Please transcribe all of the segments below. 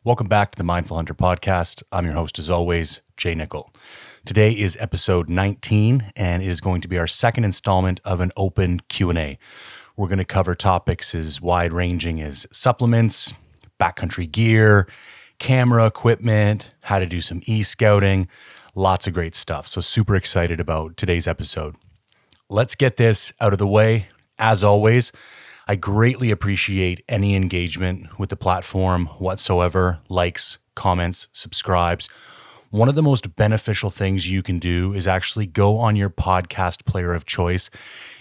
Welcome back to the Mindful Hunter podcast. I'm your host, as always, Jay Nickel. Today is episode 19, and it is going to be our second installment of an open Q&A. We're going to cover topics as wide-ranging as supplements, backcountry gear, camera equipment, how to do some e-scouting, lots of great stuff. So super excited about today's episode. Let's get this out of the way. As always, I greatly appreciate any engagement with the platform whatsoever, likes, comments, subscribes. One of the most beneficial things you can do is actually go on your podcast player of choice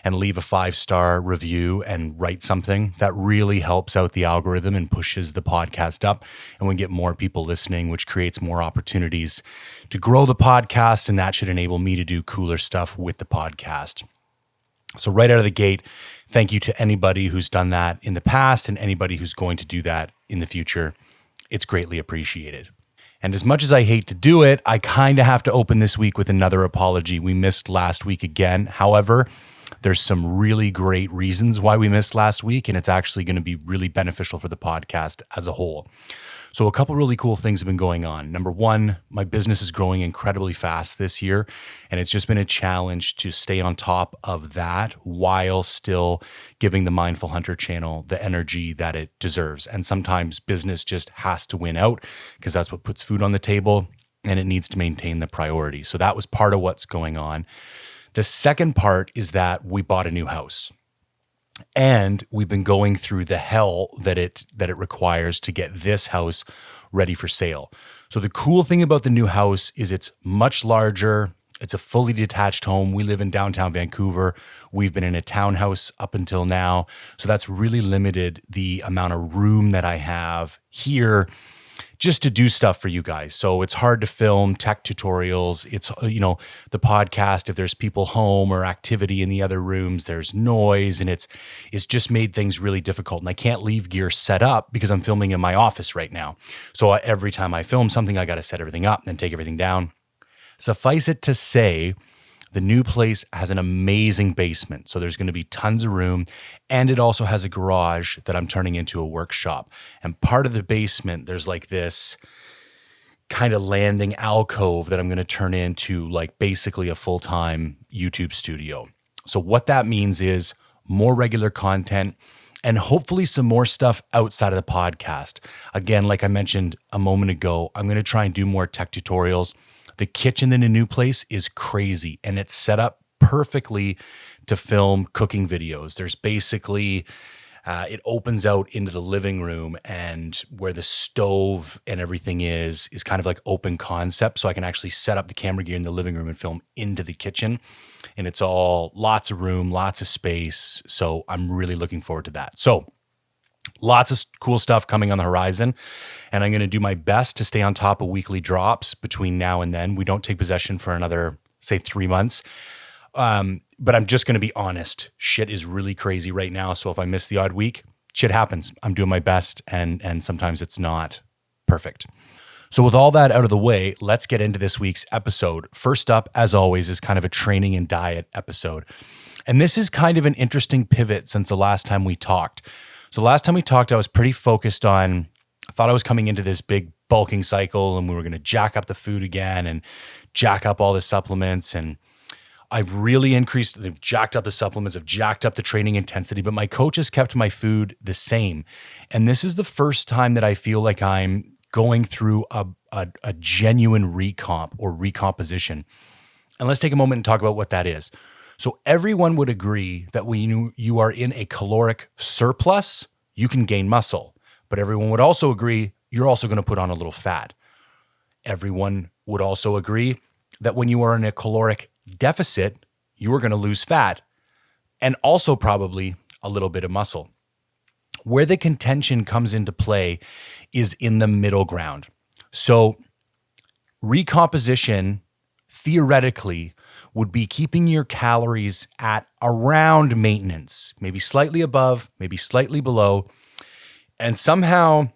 and leave a 5-star review and write something. That really helps out the algorithm and pushes the podcast up, and we get more people listening, which creates more opportunities to grow the podcast, and that should enable me to do cooler stuff with the podcast. So right out of the gate, thank you to anybody who's done that in the past and anybody who's going to do that in the future. It's greatly appreciated. And as much as I hate to do it, I kind of have to open this week with another apology. We missed last week again. However, there's some really great reasons why we missed last week, and it's actually going to be really beneficial for the podcast as a whole. So a couple really cool things have been going on. Number one, my business is growing incredibly fast this year, and it's just been a challenge to stay on top of that while still giving the Mindful Hunter channel the energy that it deserves. And sometimes business just has to win out because that's what puts food on the table, and it needs to maintain the priority. So that was part of what's going on. The second part is that we bought a new house. And we've been going through the hell that it requires to get this house ready for sale. So the cool thing about the new house is it's much larger. It's a fully detached home. We live in downtown Vancouver. We've been in a townhouse up until now. So that's really limited the amount of room that I have here just to do stuff for you guys. So it's hard to film tech tutorials. It's, the podcast, if there's people home or activity in the other rooms, there's noise, and it's just made things really difficult. And I can't leave gear set up because I'm filming in my office right now. So every time I film something, I got to set everything up and then take everything down. Suffice it to say, the new place has an amazing basement, so there's going to be tons of room, and it also has a garage that I'm turning into a workshop. And part of the basement, there's like this kind of landing alcove that I'm going to turn into like basically a full-time YouTube studio. So what that means is more regular content and hopefully some more stuff outside of the podcast. Again, like I mentioned a moment ago, I'm going to try and do more tech tutorials. The kitchen in a new place is crazy, and it's set up perfectly to film cooking videos. There's basically, it opens out into the living room, and where the stove and everything is kind of like open concept. So I can actually set up the camera gear in the living room and film into the kitchen. And it's all lots of room, lots of space. So I'm really looking forward to that. So lots of cool stuff coming on the horizon, and I'm going to do my best to stay on top of weekly drops between now and then. We don't take possession for another, say, 3 months. But I'm just going to be honest. Shit is really crazy right now. So if I miss the odd week, shit happens. I'm doing my best, and sometimes it's not perfect. So with all that out of the way, let's get into this week's episode. First up, as always, is kind of a training and diet episode. And this is kind of an interesting pivot since the last time we talked. So last time we talked, I was pretty focused on, I thought I was coming into this big bulking cycle and we were going to jack up the food again and jack up all the supplements. And I've really they've jacked up the supplements, I've jacked up the training intensity, but my coach has kept my food the same. And this is the first time that I feel like I'm going through a genuine recomp or recomposition. And let's take a moment and talk about what that is. So everyone would agree that when you are in a caloric surplus, you can gain muscle. But everyone would also agree you're also going to put on a little fat. Everyone would also agree that when you are in a caloric deficit, you are going to lose fat and also probably a little bit of muscle. Where the contention comes into play is in the middle ground. So recomposition, theoretically, would be keeping your calories at around maintenance, maybe slightly above, maybe slightly below, and somehow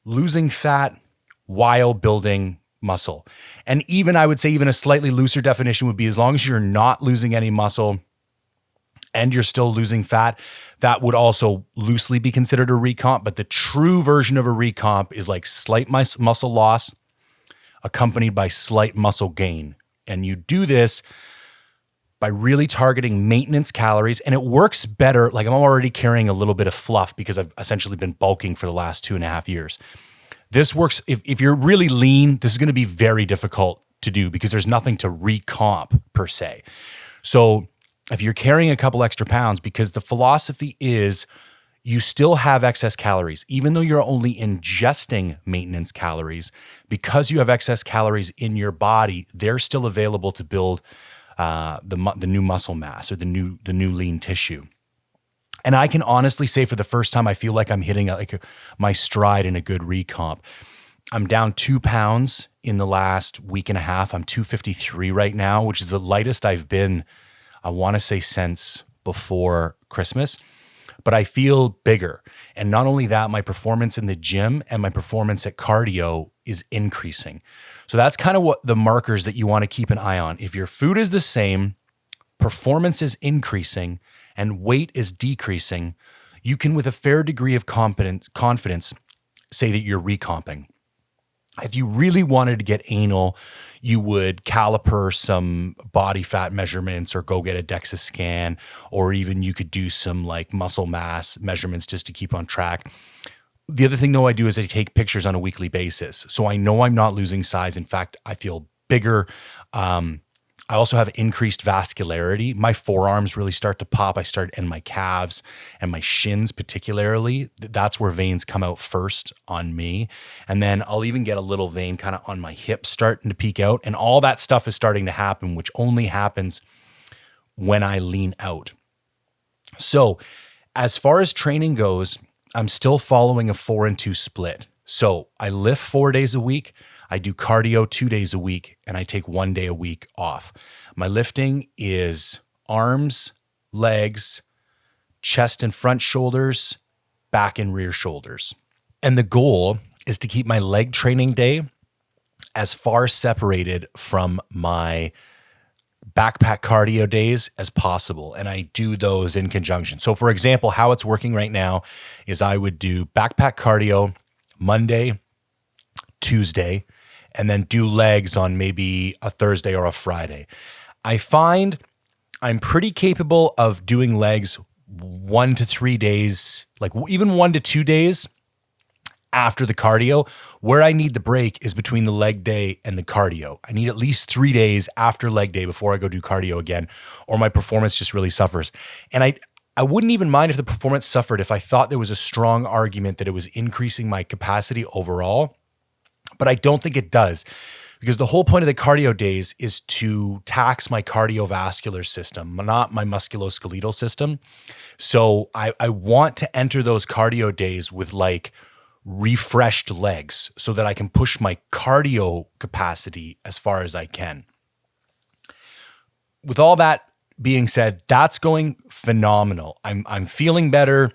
losing fat while building muscle. And even, I would say, even a slightly looser definition would be as long as you're not losing any muscle and you're still losing fat, that would also loosely be considered a recomp. But the true version of a recomp is like slight muscle loss accompanied by slight muscle gain. And you do this by really targeting maintenance calories. And it works better. Like I'm already carrying a little bit of fluff because I've essentially been bulking for the last 2.5 years. This works. If you're really lean, this is going to be very difficult to do because there's nothing to recomp per se. So if you're carrying a couple extra pounds, because the philosophy is you still have excess calories, even though you're only ingesting maintenance calories, because you have excess calories in your body, they're still available to build the new muscle mass or the new lean tissue. And I can honestly say for the first time, I feel like I'm hitting my stride in a good recomp. I'm down 2 pounds in the last week and a half. I'm 253 right now, which is the lightest I've been, I want to say, since before Christmas. But I feel bigger. And not only that, my performance in the gym and my performance at cardio is increasing. So that's kind of what the markers that you want to keep an eye on. If your food is the same, performance is increasing, and weight is decreasing, you can, with a fair degree of confidence, say that you're recomping. If you really wanted to get anal, you would caliper some body fat measurements or go get a DEXA scan, or even you could do some like muscle mass measurements just to keep on track. The other thing though I do is I take pictures on a weekly basis. So I know I'm not losing size. In fact, I feel bigger. I also have increased vascularity. My forearms really start to pop. And my calves and my shins particularly, that's where veins come out first on me. And then I'll even get a little vein kind of on my hips starting to peek out. And all that stuff is starting to happen, which only happens when I lean out. So as far as training goes, I'm still following a 4-2 split. So I lift 4 days a week. I do cardio 2 days a week, and I take 1 day a week off. My lifting is arms, legs, chest and front shoulders, back and rear shoulders. And the goal is to keep my leg training day as far separated from my backpack cardio days as possible. And I do those in conjunction. So for example, how it's working right now is I would do backpack cardio Monday, Tuesday, and then do legs on maybe a Thursday or a Friday. I find I'm pretty capable of doing legs 1 to 3 days, like even 1 to 2 days after the cardio. Where I need the break is between the leg day and the cardio. I need at least 3 days after leg day before I go do cardio again, or my performance just really suffers. And I wouldn't even mind if the performance suffered if I thought there was a strong argument that it was increasing my capacity overall. But I don't think it does, because the whole point of the cardio days is to tax my cardiovascular system, not my musculoskeletal system. So I want to enter those cardio days with like refreshed legs so that I can push my cardio capacity as far as I can. With all that being said, that's going phenomenal. I'm feeling better.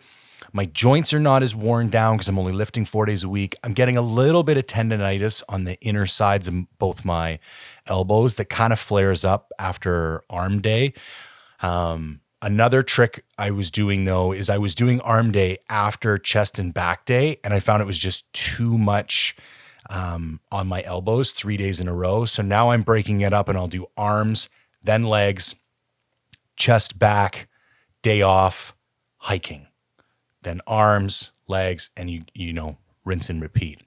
My joints are not as worn down because I'm only lifting 4 days a week. I'm getting a little bit of tendonitis on the inner sides of both my elbows that kind of flares up after arm day. Another trick I was doing though is I was doing arm day after chest and back day, and I found it was just too much on my elbows 3 days in a row. So now I'm breaking it up and I'll do arms, then legs, chest, back, day off, hiking. Then arms, legs, and you know, rinse and repeat.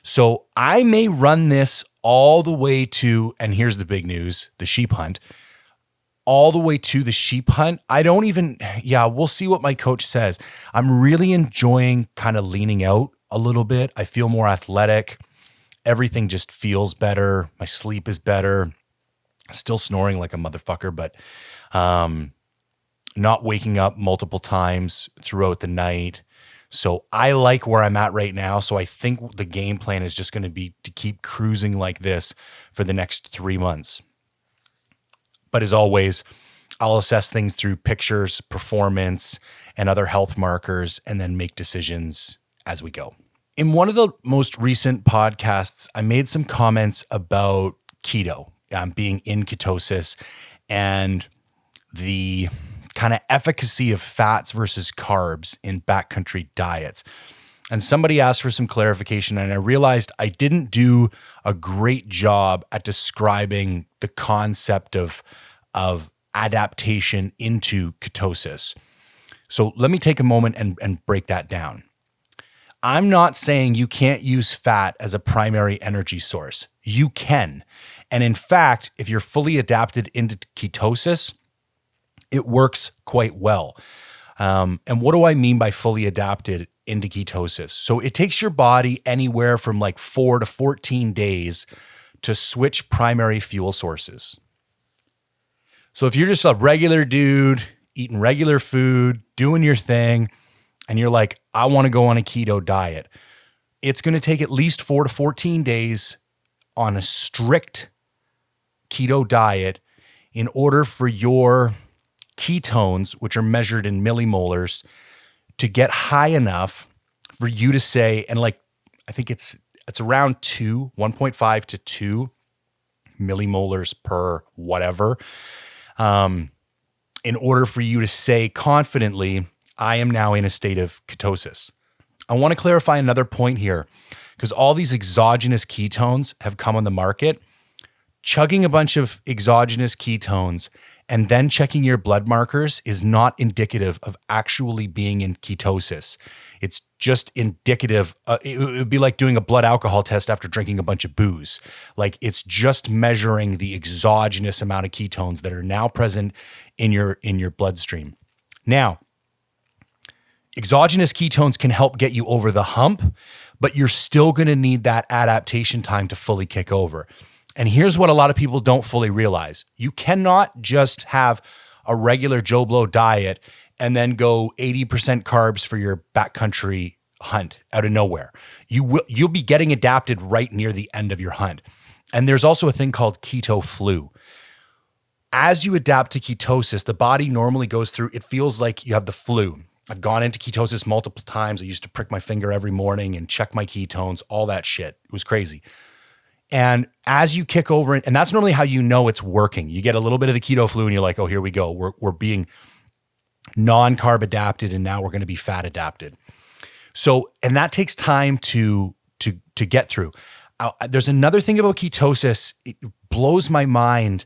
So I may run this all the way to, and here's the big news, the sheep hunt, all the way to the sheep hunt. We'll see what my coach says. I'm really enjoying kind of leaning out a little bit. I feel more athletic. Everything just feels better. My sleep is better. Still snoring like a motherfucker, but not waking up multiple times throughout the night. So I like where I'm at right now. So I think the game plan is just going to be to keep cruising like this for the next 3 months. But as always, I'll assess things through pictures, performance, and other health markers, and then make decisions as we go. In one of the most recent podcasts, I made some comments about keto, being in ketosis, and the kind of efficacy of fats versus carbs in backcountry diets. And somebody asked for some clarification, and I realized I didn't do a great job at describing the concept of adaptation into ketosis. So let me take a moment and break that down. I'm not saying you can't use fat as a primary energy source. You can. And in fact, if you're fully adapted into ketosis, it works quite well. And what do I mean by fully adapted into ketosis? So it takes your body anywhere from like 4 to 14 days to switch primary fuel sources. So if you're just a regular dude eating regular food, doing your thing, and you're like, I want to go on a keto diet, it's going to take at least 4 to 14 days on a strict keto diet in order for your ketones, which are measured in millimolars, to get high enough for you to say, and like, I think it's around 1.5 to 2 millimolars per whatever, in order for you to say confidently, I am now in a state of ketosis. I want to clarify another point here, because all these exogenous ketones have come on the market. Chugging a bunch of exogenous ketones and then checking your blood markers is not indicative of actually being in ketosis. It's just indicative. It would be like doing a blood alcohol test after drinking a bunch of booze. Like, it's just measuring the exogenous amount of ketones that are now present in your bloodstream. Now, exogenous ketones can help get you over the hump, but you're still going to need that adaptation time to fully kick over. And here's what a lot of people don't fully realize. You cannot just have a regular Joe Blow diet and then go 80% carbs for your backcountry hunt out of nowhere. You'll be getting adapted right near the end of your hunt. And there's also a thing called keto flu. As you adapt to ketosis, the body normally goes through, it feels like you have the flu. I've gone into ketosis multiple times. I used to prick my finger every morning and check my ketones, all that shit. It was crazy. And as you kick over it, and that's normally how you know it's working. You get a little bit of the keto flu and you're like, oh, here we go. We're being non-carb adapted, and now we're going to be fat adapted. So, and that takes time to get through. There's another thing about ketosis. It blows my mind,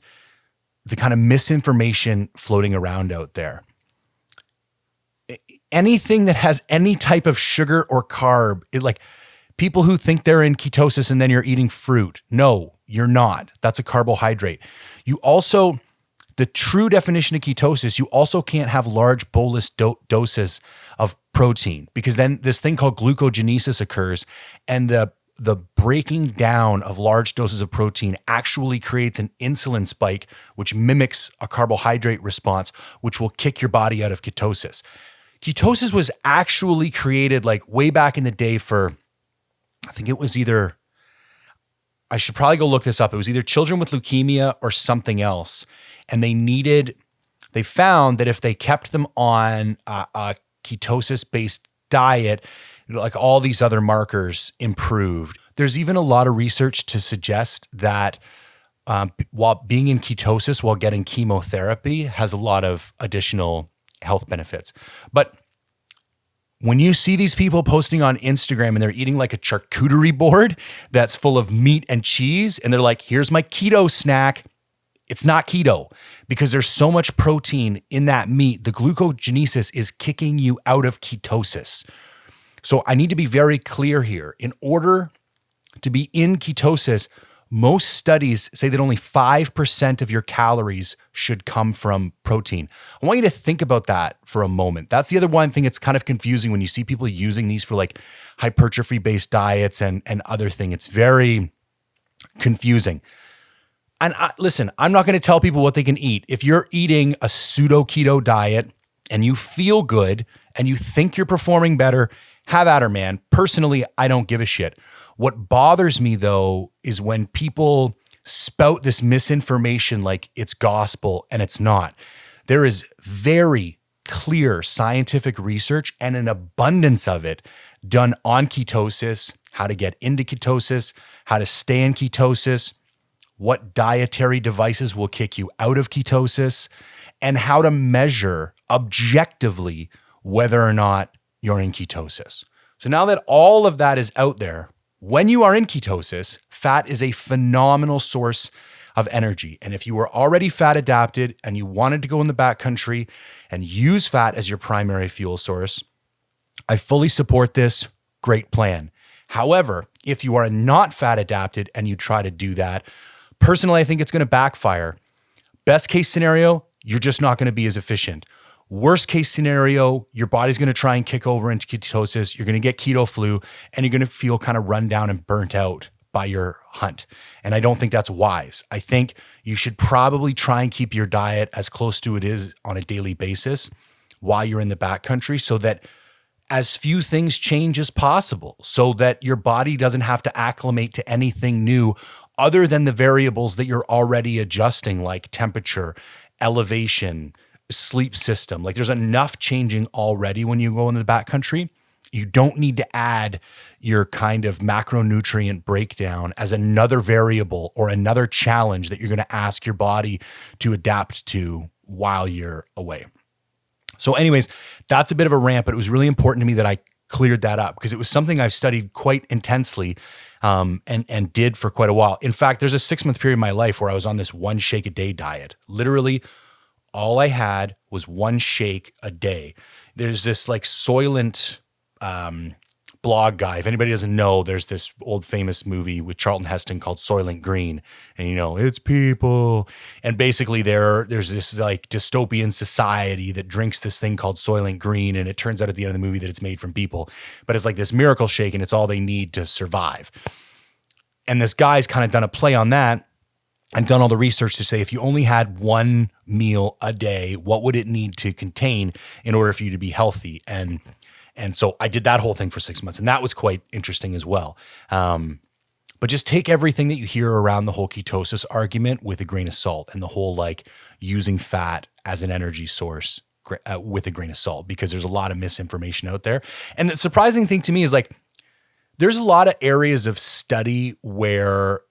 the kind of misinformation floating around out there. Anything that has any type of sugar or carb, like people who think they're in ketosis and then you're eating fruit. No, you're not. That's a carbohydrate. You also, the true definition of ketosis, you also can't have large bolus doses of protein, because then this thing called glucogenesis occurs, and the breaking down of large doses of protein actually creates an insulin spike, which mimics a carbohydrate response, which will kick your body out of ketosis. Ketosis was actually created like way back in the day for, I think it was either, I should probably go look this up. It was either children with leukemia or something else. And they found that if they kept them on a ketosis-based diet, like all these other markers improved. There's even a lot of research to suggest that while being in ketosis while getting chemotherapy has a lot of additional health benefits. But when you see these people posting on Instagram and they're eating like a charcuterie board that's full of meat and cheese, and they're like, here's my keto snack, it's not keto, because there's so much protein in that meat. The glucogenesis is kicking you out of ketosis. So I need to be very clear here. In order to be in ketosis, most studies say that only 5% of your calories should come from protein. I want you to think about that for a moment. That's the other one thing that's kind of confusing when you see people using these for like hypertrophy-based diets and other things. It's very confusing. And listen, I'm not going to tell people what they can eat. If you're eating a pseudo keto diet and you feel good and you think you're performing better, have at her, man. Personally, I don't give a shit. What bothers me though is when people spout this misinformation like it's gospel, and it's not. There is very clear scientific research and an abundance of it done on ketosis, how to get into ketosis, how to stay in ketosis, what dietary devices will kick you out of ketosis, and how to measure objectively whether or not you're in ketosis. So now that all of that is out there, when you are in ketosis, fat is a phenomenal source of energy. And if you were already fat adapted and you wanted to go in the backcountry and use fat as your primary fuel source, I fully support this. Great plan. However, if you are not fat adapted and you try to do that, personally, I think it's going to backfire. Best case scenario, you're just not going to be as efficient. Worst case scenario, your body's going to try and kick over into ketosis. You're going to get keto flu and you're going to feel kind of run down and burnt out by your hunt. And I don't think that's wise. I think you should probably try and keep your diet as close to it is on a daily basis while you're in the backcountry so that as few things change as possible, so that your body doesn't have to acclimate to anything new other than the variables that you're already adjusting, like temperature, elevation, sleep system. Like there's enough changing already when you go into the backcountry. You don't need to add your kind of macronutrient breakdown as another variable or another challenge that you're going to ask your body to adapt to while you're away. So anyways, that's a bit of a rant, but it was really important to me that I cleared that up because it was something I've studied quite intensely and did for quite a while. In fact, there's a 6-month period in my life where I was on this 1 shake a day diet. Literally, all I had was 1 shake a day. There's this like Soylent blog guy. If anybody doesn't know, there's this old famous movie with Charlton Heston called Soylent Green. And it's people. And basically there's this like dystopian society that drinks this thing called Soylent Green. And it turns out at the end of the movie that it's made from people. But it's like this miracle shake and it's all they need to survive. And this guy's kind of done a play on that and done all the research to say if you only had 1 meal a day, what would it need to contain in order for you to be healthy? And so I did that whole thing for 6 months, and that was quite interesting as well. But just take everything that you hear around the whole ketosis argument with a grain of salt and the whole like using fat as an energy source with a grain of salt, because there's a lot of misinformation out there. And the surprising thing to me is like, there's a lot of areas of study where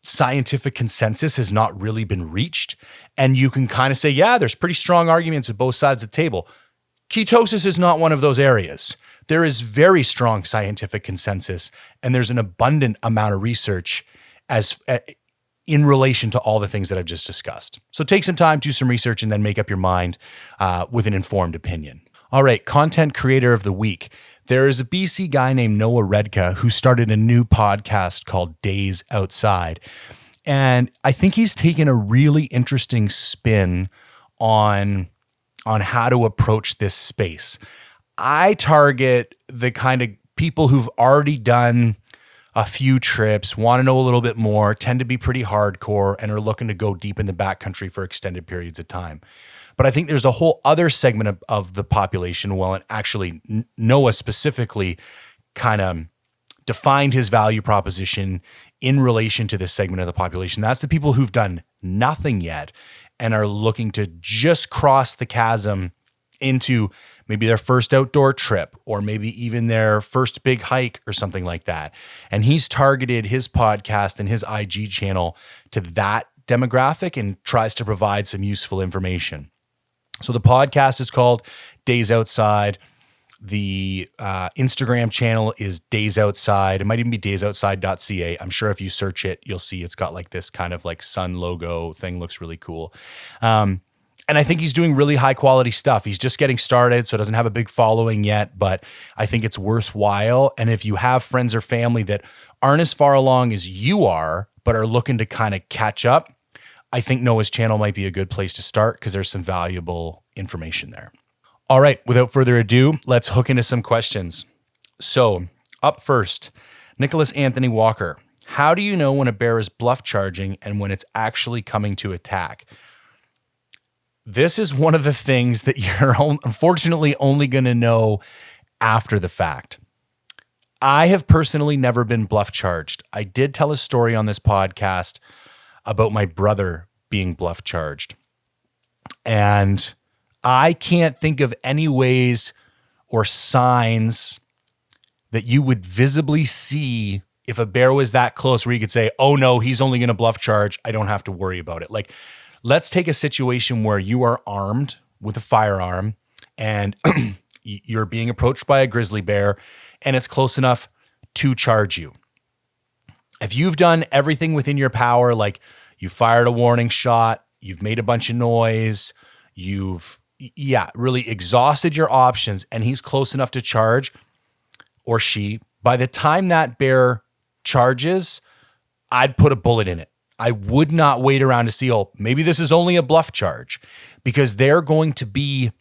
scientific consensus has not really been reached. And you can kind of say, yeah, there's pretty strong arguments at both sides of the table. Ketosis is not one of those areas. There is very strong scientific consensus, and there's an abundant amount of research in relation to all the things that I've just discussed. So take some time, do some research, and then make up your mind with an informed opinion. All right, content creator of the week. There is a BC guy named Noah Redka who started a new podcast called Days Outside. And I think he's taken a really interesting spin on how to approach this space. I target the kind of people who've already done a few trips, want to know a little bit more, tend to be pretty hardcore, and are looking to go deep in the backcountry for extended periods of time. But I think there's a whole other segment of the population, well, and actually Noah specifically kind of defined his value proposition in relation to this segment of the population. That's the people who've done nothing yet and are looking to just cross the chasm into maybe their first outdoor trip or maybe even their first big hike or something like that. And he's targeted his podcast and his IG channel to that demographic and tries to provide some useful information. So the podcast is called Days Outside. The Instagram channel is Days Outside. It might even be daysoutside.ca. I'm sure if you search it, you'll see it's got like this kind of like sun logo thing, looks really cool. And I think he's doing really high quality stuff. He's just getting started, so doesn't have a big following yet, but I think it's worthwhile. And if you have friends or family that aren't as far along as you are, but are looking to kind of catch up, I think Noah's channel might be a good place to start because there's some valuable information there. All right, without further ado, let's hook into some questions. So up first, Nicholas Anthony Walker. How do you know when a bear is bluff charging and when it's actually coming to attack? This is one of the things that you're unfortunately only going to know after the fact. I have personally never been bluff charged. I did tell a story on this podcast about my brother being bluff charged. And I can't think of any ways or signs that you would visibly see if a bear was that close where you could say, oh no, he's only going to bluff charge. I don't have to worry about it. Like let's take a situation where you are armed with a firearm and you're being approached by a grizzly bear and it's close enough to charge you. If you've done everything within your power, like you fired a warning shot, you've made a bunch of noise, you've really exhausted your options, and he's close enough to charge, or she, by the time that bear charges, I'd put a bullet in it. I would not wait around to see, maybe this is only a bluff charge, because they're going to be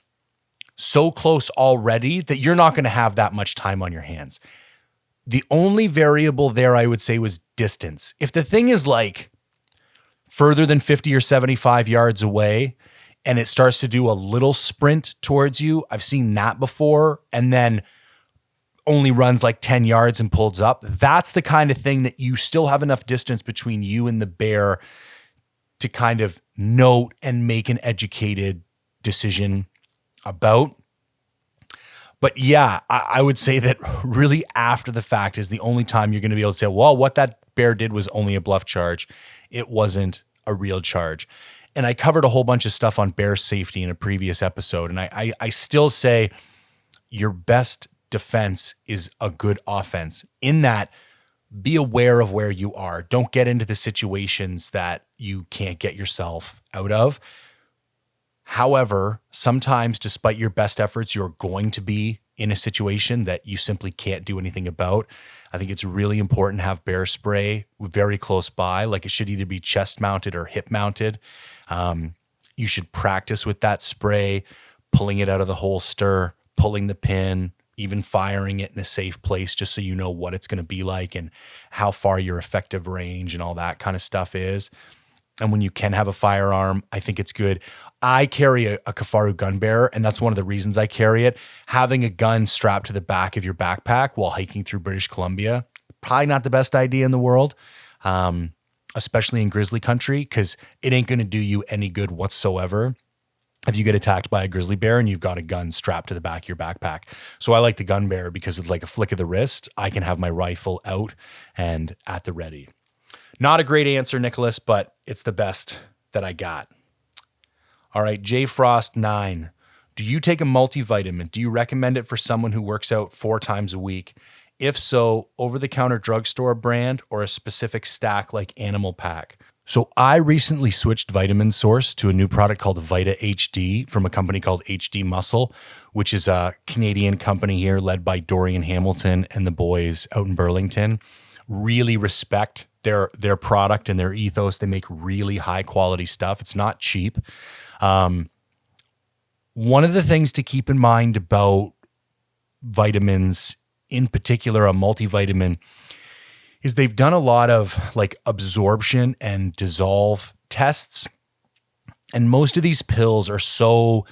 so close already that you're not going to have that much time on your hands. The only variable there, I would say, was distance. If the thing is like further than 50 or 75 yards away and it starts to do a little sprint towards you, I've seen that before, and then only runs like 10 yards and pulls up. That's the kind of thing that you still have enough distance between you and the bear to kind of note and make an educated decision about. But yeah, I would say that really after the fact is the only time you're going to be able to say, well, what that bear did was only a bluff charge. It wasn't a real charge. And I covered a whole bunch of stuff on bear safety in a previous episode. And I still say your best defense is a good offense, in that be aware of where you are. Don't get into the situations that you can't get yourself out of. However, sometimes despite your best efforts, you're going to be in a situation that you simply can't do anything about. I think it's really important to have bear spray very close by. Like, it should either be chest mounted or hip mounted. You should practice with that spray, pulling it out of the holster, pulling the pin, even firing it in a safe place, just so you know what it's going to be like and how far your effective range and all that kind of stuff is. And when you can have a firearm, I think it's good. I carry a Kifaru gun bearer, and that's one of the reasons I carry it. Having a gun strapped to the back of your backpack while hiking through British Columbia, probably not the best idea in the world, especially in grizzly country, because it ain't going to do you any good whatsoever if you get attacked by a grizzly bear and you've got a gun strapped to the back of your backpack. So I like the gun bearer because it's like a flick of the wrist. I can have my rifle out and at the ready. Not a great answer, Nicholas, but it's the best that I got. All right, J Frost 9. Do you take a multivitamin? Do you recommend it for someone who works out 4 times a week? If so, over-the-counter drugstore brand or a specific stack like Animal Pack? So I recently switched vitamin source to a new product called Vita HD from a company called HD Muscle, which is a Canadian company here led by Dorian Hamilton and the boys out in Burlington. Really respect their product and their ethos. They make really high quality stuff. It's not cheap. One of the things to keep in mind about vitamins, in particular a multivitamin, is they've done a lot of like absorption and dissolve tests. And most of these pills are so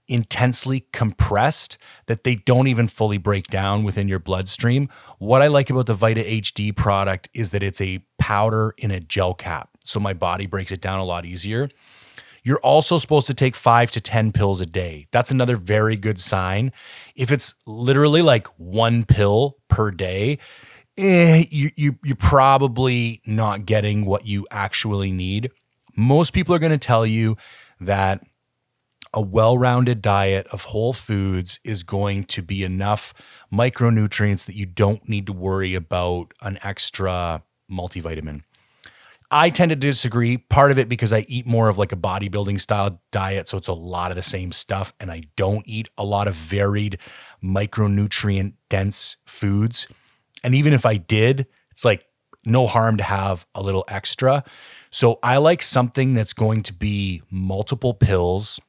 intensely compressed that they don't even fully break down within your bloodstream. What I like about the Vita HD product is that it's a powder in a gel cap. So my body breaks it down a lot easier. You're also supposed to take 5 to 10 pills a day. That's another very good sign. If it's literally like 1 pill per day, you're probably not getting what you actually need. Most people are going to tell you that a well-rounded diet of whole foods is going to be enough micronutrients that you don't need to worry about an extra multivitamin. I tend to disagree, part of it because I eat more of like a bodybuilding style diet, so it's a lot of the same stuff, and I don't eat a lot of varied micronutrient dense foods. And even if I did, it's like no harm to have a little extra. So I like something that's going to be multiple pills,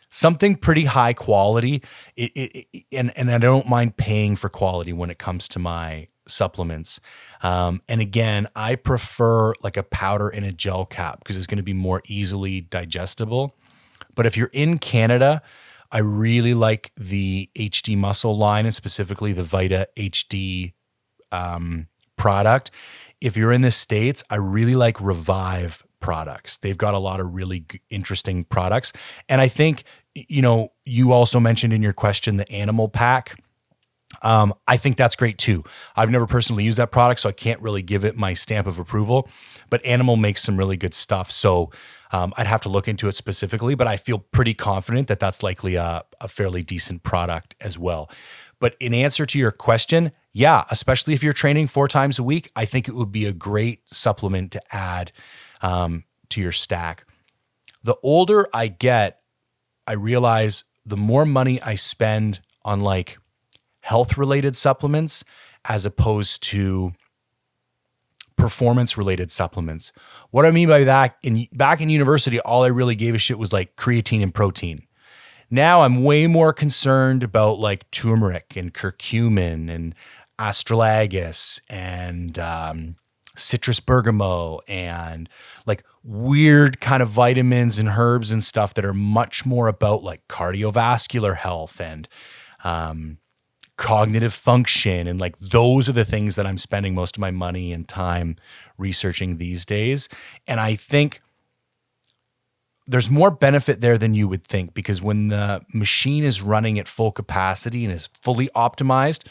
something pretty high quality, and I don't mind paying for quality when it comes to my supplements. And again, I prefer like a powder in a gel cap because it's going to be more easily digestible. But if you're in Canada, I really like the HD Muscle line, and specifically the Vita HD product. If you're in the States, I really like Revive products. They've got a lot of really interesting products. And I think, you know, you also mentioned in your question the Animal Pack. I think that's great too. I've never personally used that product, so I can't really give it my stamp of approval, but Animal makes some really good stuff. So I'd have to look into it specifically, but I feel pretty confident that that's likely a fairly decent product as well. But in answer to your question, yeah, especially if you're training 4 times a week, I think it would be a great supplement to add to your stack. The older I get, I realize the more money I spend on like health related supplements as opposed to performance related supplements. What I mean by that, back in university, all I really gave a shit was like creatine and protein. Now I'm way more concerned about like turmeric and curcumin and astragalus and citrus bergamot and like weird kind of vitamins and herbs and stuff that are much more about like cardiovascular health and cognitive function. And like those are the things that I'm spending most of my money and time researching these days. And I think there's more benefit there than you would think, because when the machine is running at full capacity and is fully optimized,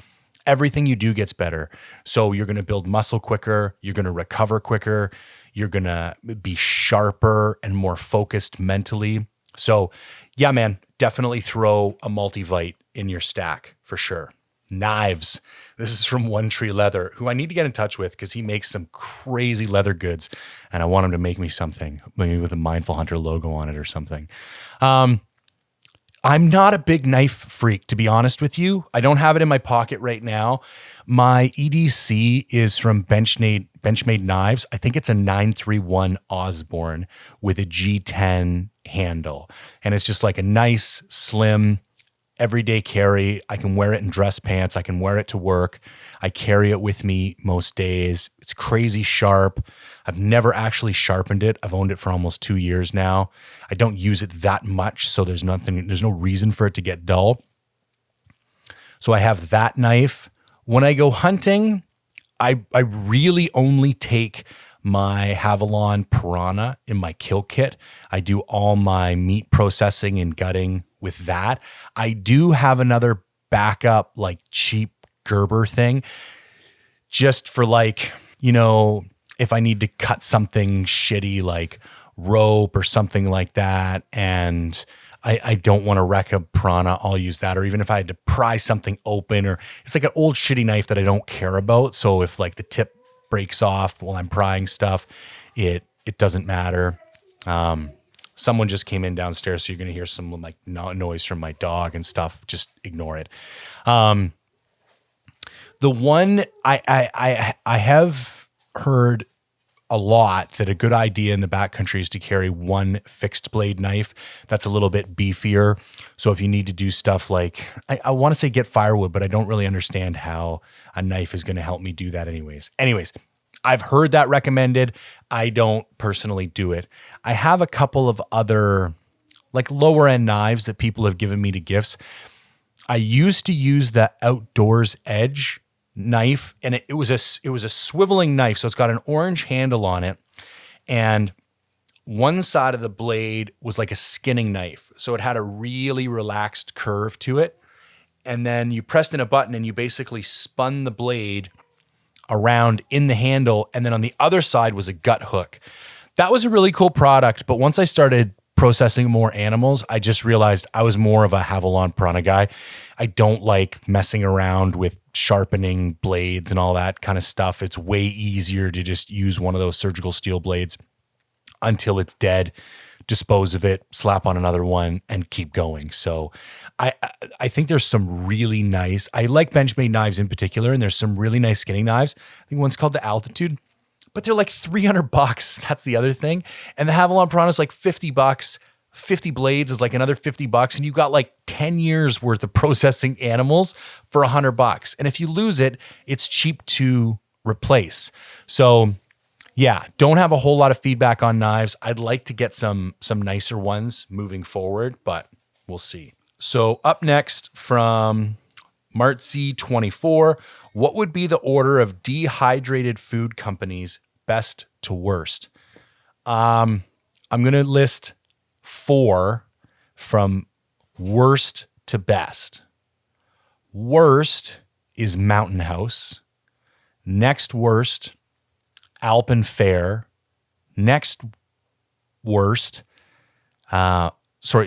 everything you do gets better. So you're going to build muscle quicker, you're going to recover quicker, you're going to be sharper and more focused mentally. So yeah, man, definitely throw a multivite in your stack for sure. Knives. This is from One Tree Leather, who I need to get in touch with because he makes some crazy leather goods and I want him to make me something, maybe with a Mindful Hunter logo on it or something. I'm not a big knife freak, to be honest with you. I don't have it in my pocket right now. My EDC is from Benchmade Knives. I think it's a 931 Osborne with a G10 handle. And it's just like a nice, slim, everyday carry. I can wear it in dress pants. I can wear it to work. I carry it with me most days. It's crazy sharp. I've never actually sharpened it. I've owned it for almost 2 years now. I don't use it that much, so there's no reason for it to get dull. So I have that knife. When I go hunting, I really only take my Havalon Piranha in my kill kit. I do all my meat processing and gutting with that. I do have another backup, like cheap Gerber thing, just for like, if I need to cut something shitty like rope or something like that, and I don't want to wreck a piranha, I'll use that. Or even if I had to pry something open, or it's like an old shitty knife that I don't care about. So if like the tip breaks off while I'm prying stuff, it doesn't matter. Someone just came in downstairs, so you're going to hear some like noise from my dog and stuff. Just ignore it. The one I have heard a lot that a good idea in the backcountry is to carry one fixed blade knife that's a little bit beefier. So if you need to do stuff like, I want to say get firewood, but I don't really understand how a knife is going to help me do that anyways. I've heard that recommended. I don't personally do it. I have a couple of other like lower end knives that people have given me to gifts. I used to use the Outdoors Edge knife, and it was a swiveling knife. So it's got an orange handle on it, and one side of the blade was like a skinning knife. So it had a really relaxed curve to it. And then you pressed in a button and you basically spun the blade around in the handle. And then on the other side was a gut hook. That was a really cool product. But once I started processing more animals, I just realized I was more of a Havalon Piranha guy. I don't like messing around with sharpening blades and all that kind of stuff. It's way easier to just use one of those surgical steel blades until it's dead, dispose of it, slap on another one, and keep going. So I think there's some really nice, I like Benchmade knives in particular, and there's some really nice skinning knives. I think one's called the Altitude, but they're like $300. That's the other thing. And the Havalon Piranha is like $50. 50 blades is like another $50. And you got like 10 years worth of processing animals for $100. And if you lose it, it's cheap to replace. So yeah, don't have a whole lot of feedback on knives. I'd like to get some nicer ones moving forward, but we'll see. So up next from Martzy24, what would be the order of dehydrated food companies best to worst? I'm going to list 4 from worst to best. Worst is Mountain House. Next worst, Alpenfair. Next worst, so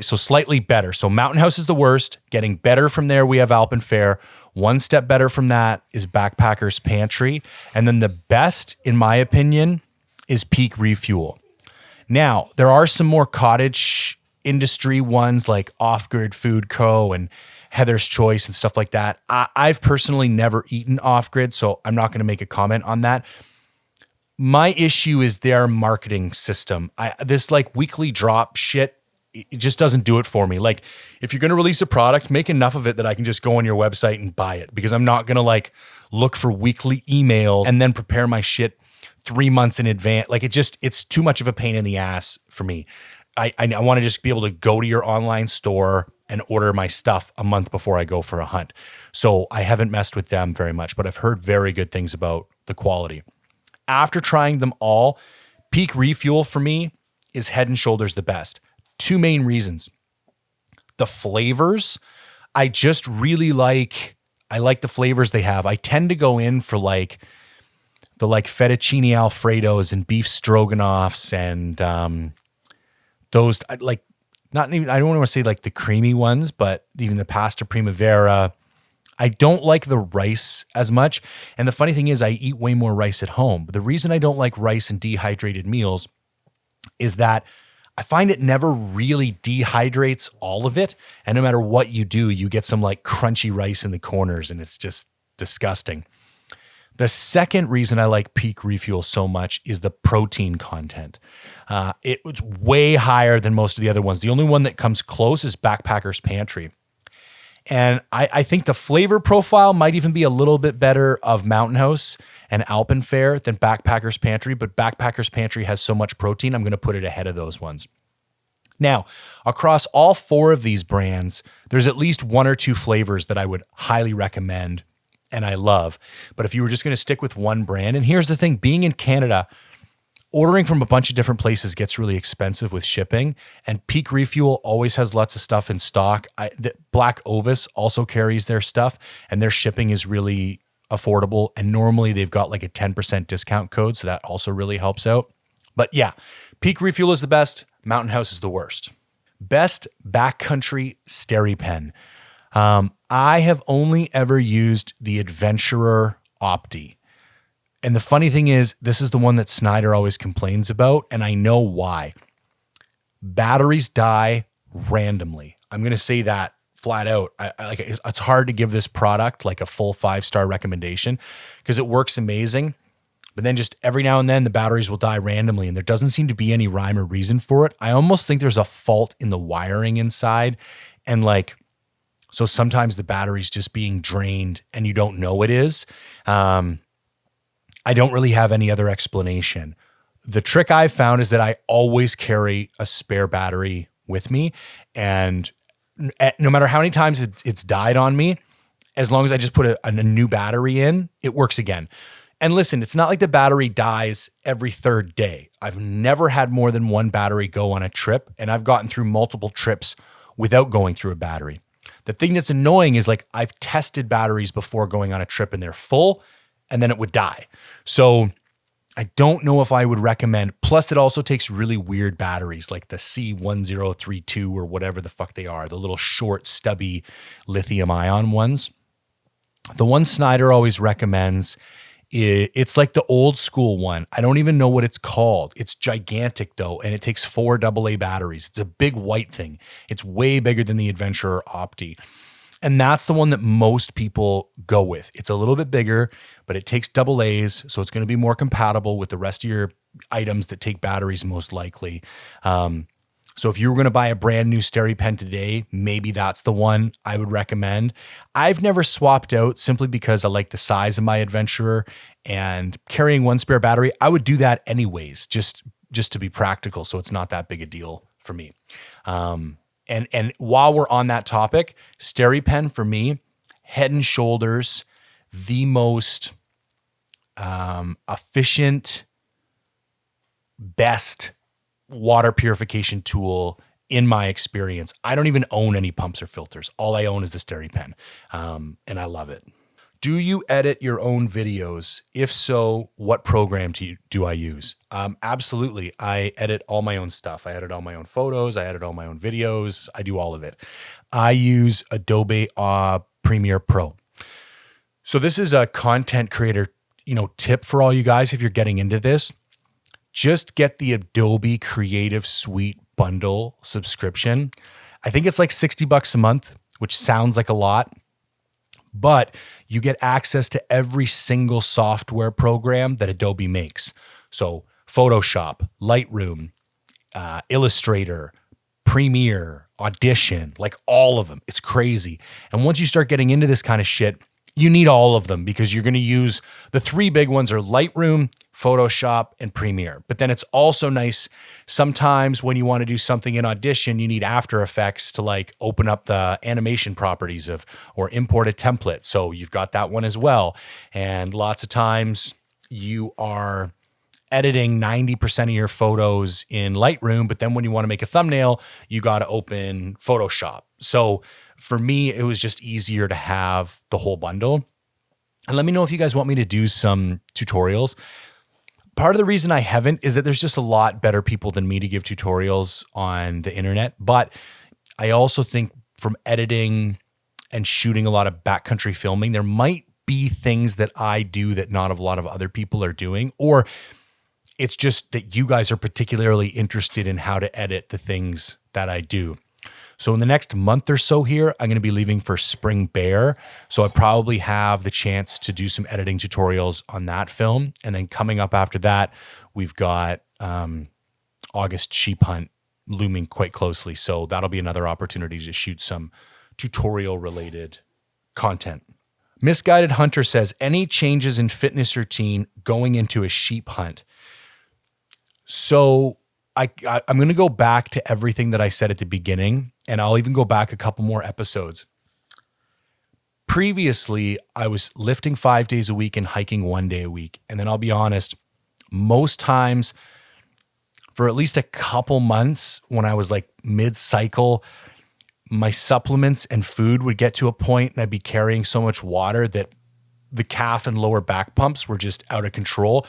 slightly better. So Mountain House is the worst. Getting better from there, we have Alpenfair. One step better from that is Backpackers Pantry. And then the best, in my opinion, is Peak Refuel. Now, there are some more cottage industry ones like Off Grid Food Co. and Heather's Choice and stuff like that. I've personally never eaten Off Grid, so I'm not going to make a comment on that. My issue is their marketing system. This like weekly drop shit, it just doesn't do it for me. Like, if you're going to release a product, make enough of it that I can just go on your website and buy it, because I'm not going to like look for weekly emails and then prepare my shit 3 months in advance. Like, it's too much of a pain in the ass for me. I want to just be able to go to your online store and order my stuff a month before I go for a hunt. So I haven't messed with them very much, but I've heard very good things about the quality. After trying them all, Peak Refuel for me is head and shoulders the best. Two main reasons. The flavors, I just really like the flavors they have. I tend to go in for like the like fettuccine Alfredos and beef stroganoffs and those like, not even, I don't want to say like the creamy ones, but even the pasta primavera. I don't like the rice as much. And the funny thing is I eat way more rice at home. But the reason I don't like rice and dehydrated meals is that I find it never really dehydrates all of it. And no matter what you do, you get some like crunchy rice in the corners, and it's just disgusting. The second reason I like Peak Refuel so much is the protein content. It's way higher than most of the other ones. The only one that comes close is Backpackers Pantry. And I think the flavor profile might even be a little bit better of Mountain House and Alpenfair than Backpackers Pantry, but Backpackers Pantry has so much protein, I'm going to put it ahead of those ones. Now, across all four of these brands, there's at least one or two flavors that I would highly recommend and I love. But if you were just going to stick with one brand, and here's the thing, being in Canada, ordering from a bunch of different places gets really expensive with shipping, and Peak Refuel always has lots of stuff in stock. Black Ovis also carries their stuff, and their shipping is really affordable. And normally they've got like a 10% discount code, so that also really helps out. But yeah, Peak Refuel is the best. Mountain House is the worst. Best backcountry SteriPen. I have only ever used the Adventurer Opti. And the funny thing is, this is the one that Snyder always complains about, and I know why. Batteries die randomly. I'm going to say that flat out. It's hard to give this product like a full 5-star recommendation because it works amazing, but then just every now and then the batteries will die randomly, and there doesn't seem to be any rhyme or reason for it. I almost think there's a fault in the wiring inside, and like, so sometimes the battery's just being drained and you don't know it is. I don't really have any other explanation. The trick I've found is that I always carry a spare battery with me, and no matter how many times it's died on me, as long as I just put a new battery in, it works again. And listen, it's not like the battery dies every third day. I've never had more than one battery go on a trip, and I've gotten through multiple trips without going through a battery. The thing that's annoying is like I've tested batteries before going on a trip and they're full, and then it would die. So I don't know if I would recommend. Plus, it also takes really weird batteries like the C1032 or whatever the fuck they are, the little short, stubby lithium ion ones. The one Snyder always recommends, it's like the old school one. I don't even know what it's called. It's gigantic though, and it takes 4 AA batteries. It's a big white thing. It's way bigger than the Adventurer Opti. And that's the one that most people go with. It's a little bit bigger, but it takes AA's, so it's going to be more compatible with the rest of your items that take batteries most likely. So if you were going to buy a brand new SteriPen today, maybe that's the one I would recommend. I've never swapped out simply because I like the size of my Adventurer, and carrying one spare battery, I would do that anyways, just to be practical. So it's not that big a deal for me. And while we're on that topic, SteriPen for me, head and shoulders, the most efficient, best water purification tool in my experience. I don't even own any pumps or filters. All I own is the SteriPen, and I love it. Do you edit your own videos? If so, what program do I use? Absolutely. I edit all my own stuff. I edit all my own photos. I edit all my own videos. I do all of it. I use Adobe Premiere Pro. So this is a content creator, tip for all you guys. If you're getting into this, just get the Adobe Creative Suite bundle subscription. I think it's like $60 a month, which sounds like a lot, but you get access to every single software program that Adobe makes. So Photoshop, Lightroom, Illustrator, Premiere, Audition, like all of them. It's crazy. And once you start getting into this kind of shit, you need all of them because you're going to use the three big ones are Lightroom, Photoshop, and Premiere. But then it's also nice sometimes when you want to do something in Audition, you need After Effects to like open up the animation properties or import a template. So you've got that one as well. And lots of times you are editing 90% of your photos in Lightroom, but then when you want to make a thumbnail, you got to open Photoshop. So for me, it was just easier to have the whole bundle. And let me know if you guys want me to do some tutorials. Part of the reason I haven't is that there's just a lot better people than me to give tutorials on the internet. But I also think from editing and shooting a lot of backcountry filming, there might be things that I do that not a lot of other people are doing, or it's just that you guys are particularly interested in how to edit the things that I do. So in the next month or so here, I'm going to be leaving for Spring Bear. So I probably have the chance to do some editing tutorials on that film. And then coming up after that, we've got August Sheep Hunt looming quite closely. So that'll be another opportunity to shoot some tutorial related content. Misguided Hunter says, any changes in fitness routine going into a sheep hunt? So I'm going to go back to everything that I said at the beginning, and I'll even go back a couple more episodes. Previously, I was lifting 5 days a week and hiking 1 day a week. And then I'll be honest, most times for at least a couple months when I was like mid-cycle, my supplements and food would get to a point and I'd be carrying so much water that the calf and lower back pumps were just out of control.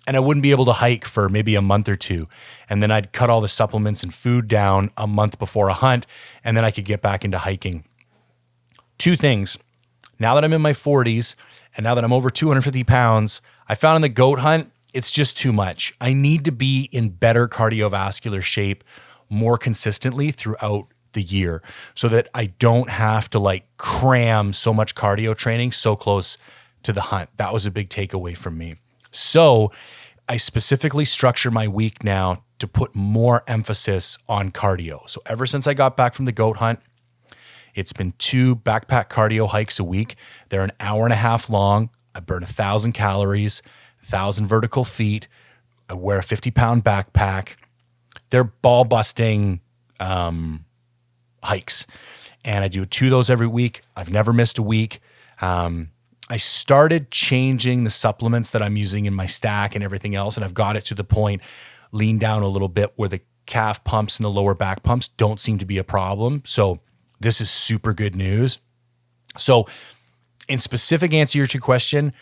And I wouldn't be able to hike for maybe a month or two. And then I'd cut all the supplements and food down a month before a hunt, and then I could get back into hiking. Two things. Now that I'm in my 40s, and now that I'm over 250 pounds, I found in the goat hunt, it's just too much. I need to be in better cardiovascular shape more consistently throughout the year so that I don't have to like cram so much cardio training so close to the hunt. That was a big takeaway from me. So I specifically structure my week now to put more emphasis on cardio. So ever since I got back from the goat hunt, it's been 2 backpack cardio hikes a week. They're an hour and a half long. I burn 1,000 calories, 1,000 vertical feet. I wear a 50-pound backpack. They're ball busting hikes. And I do 2 of those every week. I've never missed a week. I started changing the supplements that I'm using in my stack and everything else, and I've got it to the point, lean down a little bit where the calf pumps and the lower back pumps don't seem to be a problem. So this is super good news. So in specific answer to your question,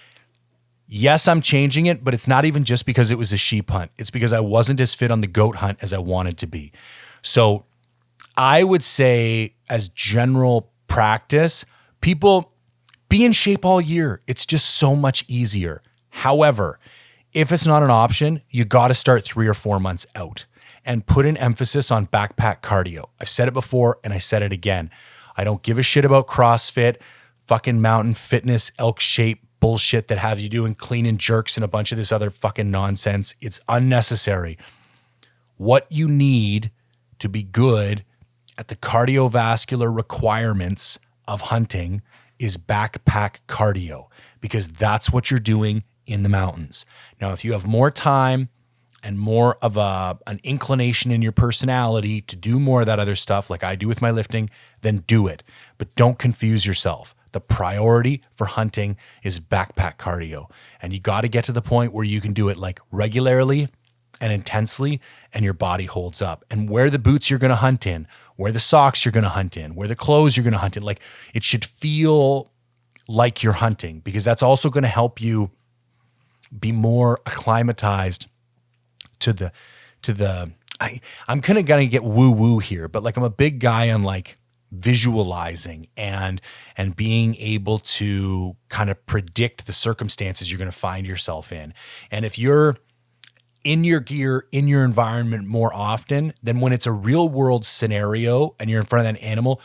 yes, I'm changing it, but it's not even just because it was a sheep hunt. It's because I wasn't as fit on the goat hunt as I wanted to be. So I would say as general practice, people be in shape all year. It's just so much easier. However, if it's not an option, you got to start 3 or 4 months out and put an emphasis on backpack cardio. I've said it before and I said it again. I don't give a shit about CrossFit, fucking mountain fitness, elk shape bullshit that have you doing clean and jerks and a bunch of this other fucking nonsense. It's unnecessary. What you need to be good at the cardiovascular requirements of hunting is backpack cardio, because that's what you're doing in the mountains. Now, if you have more time and more of an inclination in your personality to do more of that other stuff like I do with my lifting, then do it. But don't confuse yourself. The priority for hunting is backpack cardio. And you got to get to the point where you can do it like regularly and intensely and your body holds up. And wear the boots you're going to hunt in, wear the socks you're going to hunt in, wear the clothes you're going to hunt in. Like, it should feel like you're hunting, because that's also going to help you be more acclimatized to the I'm kind of going to get woo woo here, but like I'm a big guy on like visualizing and being able to kind of predict the circumstances you're going to find yourself in. And if you're in your gear, in your environment more often, then when it's a real world scenario and you're in front of that animal,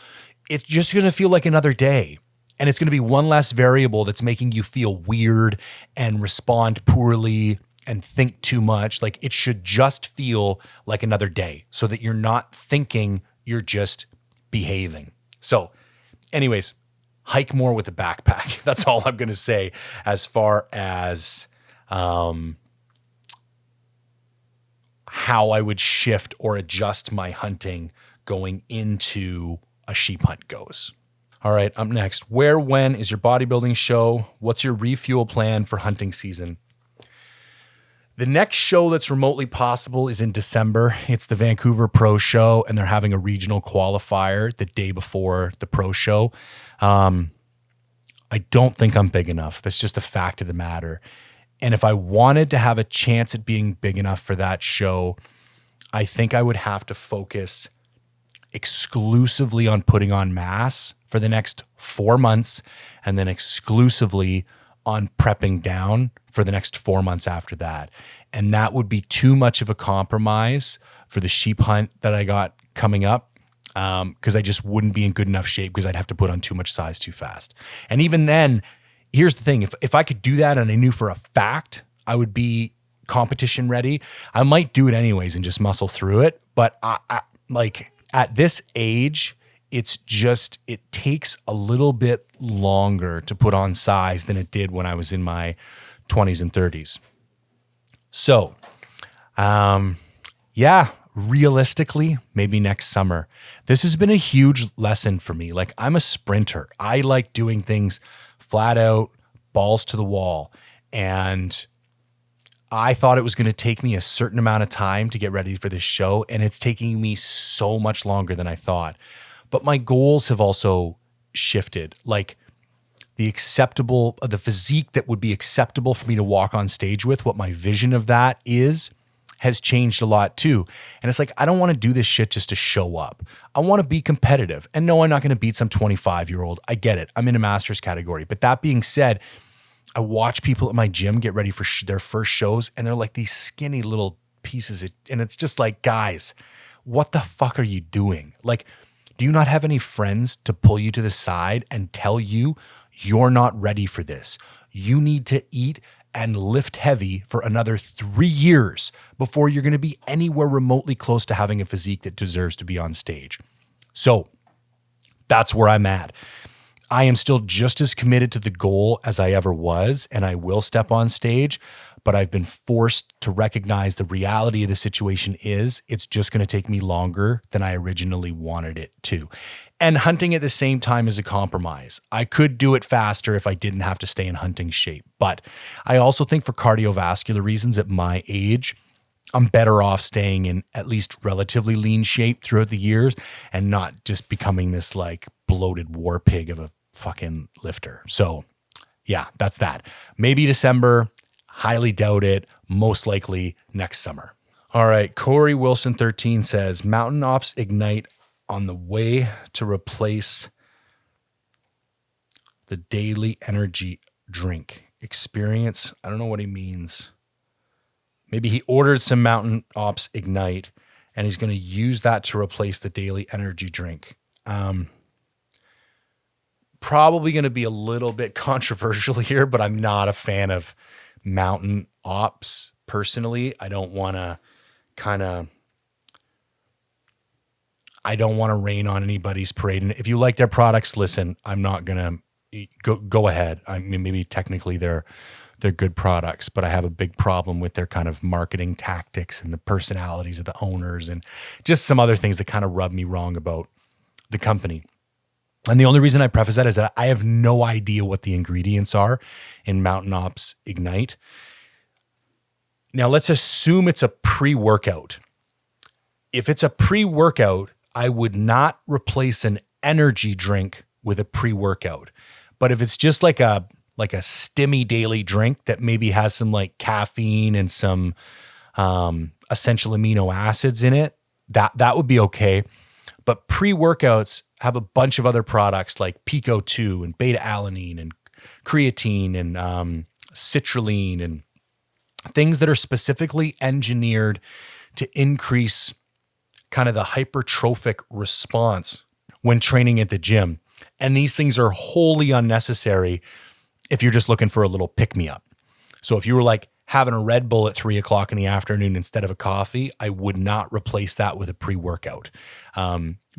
it's just going to feel like another day. And it's going to be one less variable that's making you feel weird and respond poorly and think too much. Like it should just feel like another day so that you're not thinking, you're just behaving. So anyways, hike more with a backpack. That's all I'm going to say as far as how I would shift or adjust my hunting going into a sheep hunt goes. All right, up next, when is your bodybuilding show? What's your refuel plan for hunting season? The next show that's remotely possible is in December. It's the Vancouver Pro Show, and they're having a regional qualifier the day before the Pro Show. I don't think I'm big enough. That's just a fact of the matter. And if I wanted to have a chance at being big enough for that show, I think I would have to focus exclusively on putting on mass for the next 4 months and then exclusively on prepping down for the next 4 months after that. And that would be too much of a compromise for the sheep hunt that I got coming up, because I just wouldn't be in good enough shape because I'd have to put on too much size too fast. And even then, here's the thing. If I could do that and I knew for a fact I would be competition ready, I might do it anyways and just muscle through it. But I like at this age, it takes a little bit longer to put on size than it did when I was in my 20s and 30s. So, realistically, maybe next summer. This has been a huge lesson for me. Like I'm a sprinter. I like doing things flat out, balls to the wall. And I thought it was going to take me a certain amount of time to get ready for this show, and it's taking me so much longer than I thought. But my goals have also shifted. Like the physique that would be acceptable for me to walk on stage with, what my vision of that is, has changed a lot too. And it's like, I don't want to do this shit just to show up. I want to be competitive. And no, I'm not going to beat some 25-year-old. I get it. I'm in a master's category. But that being said, I watch people at my gym get ready for their first shows, and they're like these skinny little pieces. And it's just like, guys, what the fuck are you doing? Like, do you not have any friends to pull you to the side and tell you you're not ready for this? You need to eat and lift heavy for another 3 years before you're going to be anywhere remotely close to having a physique that deserves to be on stage. So that's where I'm at. I am still just as committed to the goal as I ever was, and I will step on stage, but I've been forced to recognize the reality of the situation is it's just going to take me longer than I originally wanted it to. And hunting at the same time is a compromise. I could do it faster if I didn't have to stay in hunting shape, but I also think for cardiovascular reasons at my age, I'm better off staying in at least relatively lean shape throughout the years and not just becoming this like bloated war pig of a fucking lifter. So yeah, that's that. Maybe December, highly doubt it, most likely next summer. All right, Corey Wilson 13 says, Mountain Ops Ignite on the way to replace the daily energy drink experience. I don't know what he means. Maybe he ordered some Mountain Ops Ignite and he's going to use that to replace the daily energy drink. Probably going to be a little bit controversial here, but I'm not a fan of Mountain Ops personally. I don't want to rain on anybody's parade. And if you like their products, listen, I'm not going to go ahead. I mean, maybe technically they're good products, but I have a big problem with their kind of marketing tactics and the personalities of the owners and just some other things that kind of rub me wrong about the company. And the only reason I preface that is that I have no idea what the ingredients are in Mountain Ops Ignite. Now let's assume it's a pre-workout. If it's a pre-workout, I would not replace an energy drink with a pre-workout. But if it's just like a stimmy daily drink that maybe has some like caffeine and some essential amino acids in it, that would be okay. But pre-workouts have a bunch of other products like Pico 2 and beta alanine and creatine and citrulline and things that are specifically engineered to increase kind of the hypertrophic response when training at the gym. And these things are wholly unnecessary if you're just looking for a little pick-me-up. So if you were like having a Red Bull at 3 o'clock in the afternoon instead of a coffee, I would not replace that with a pre-workout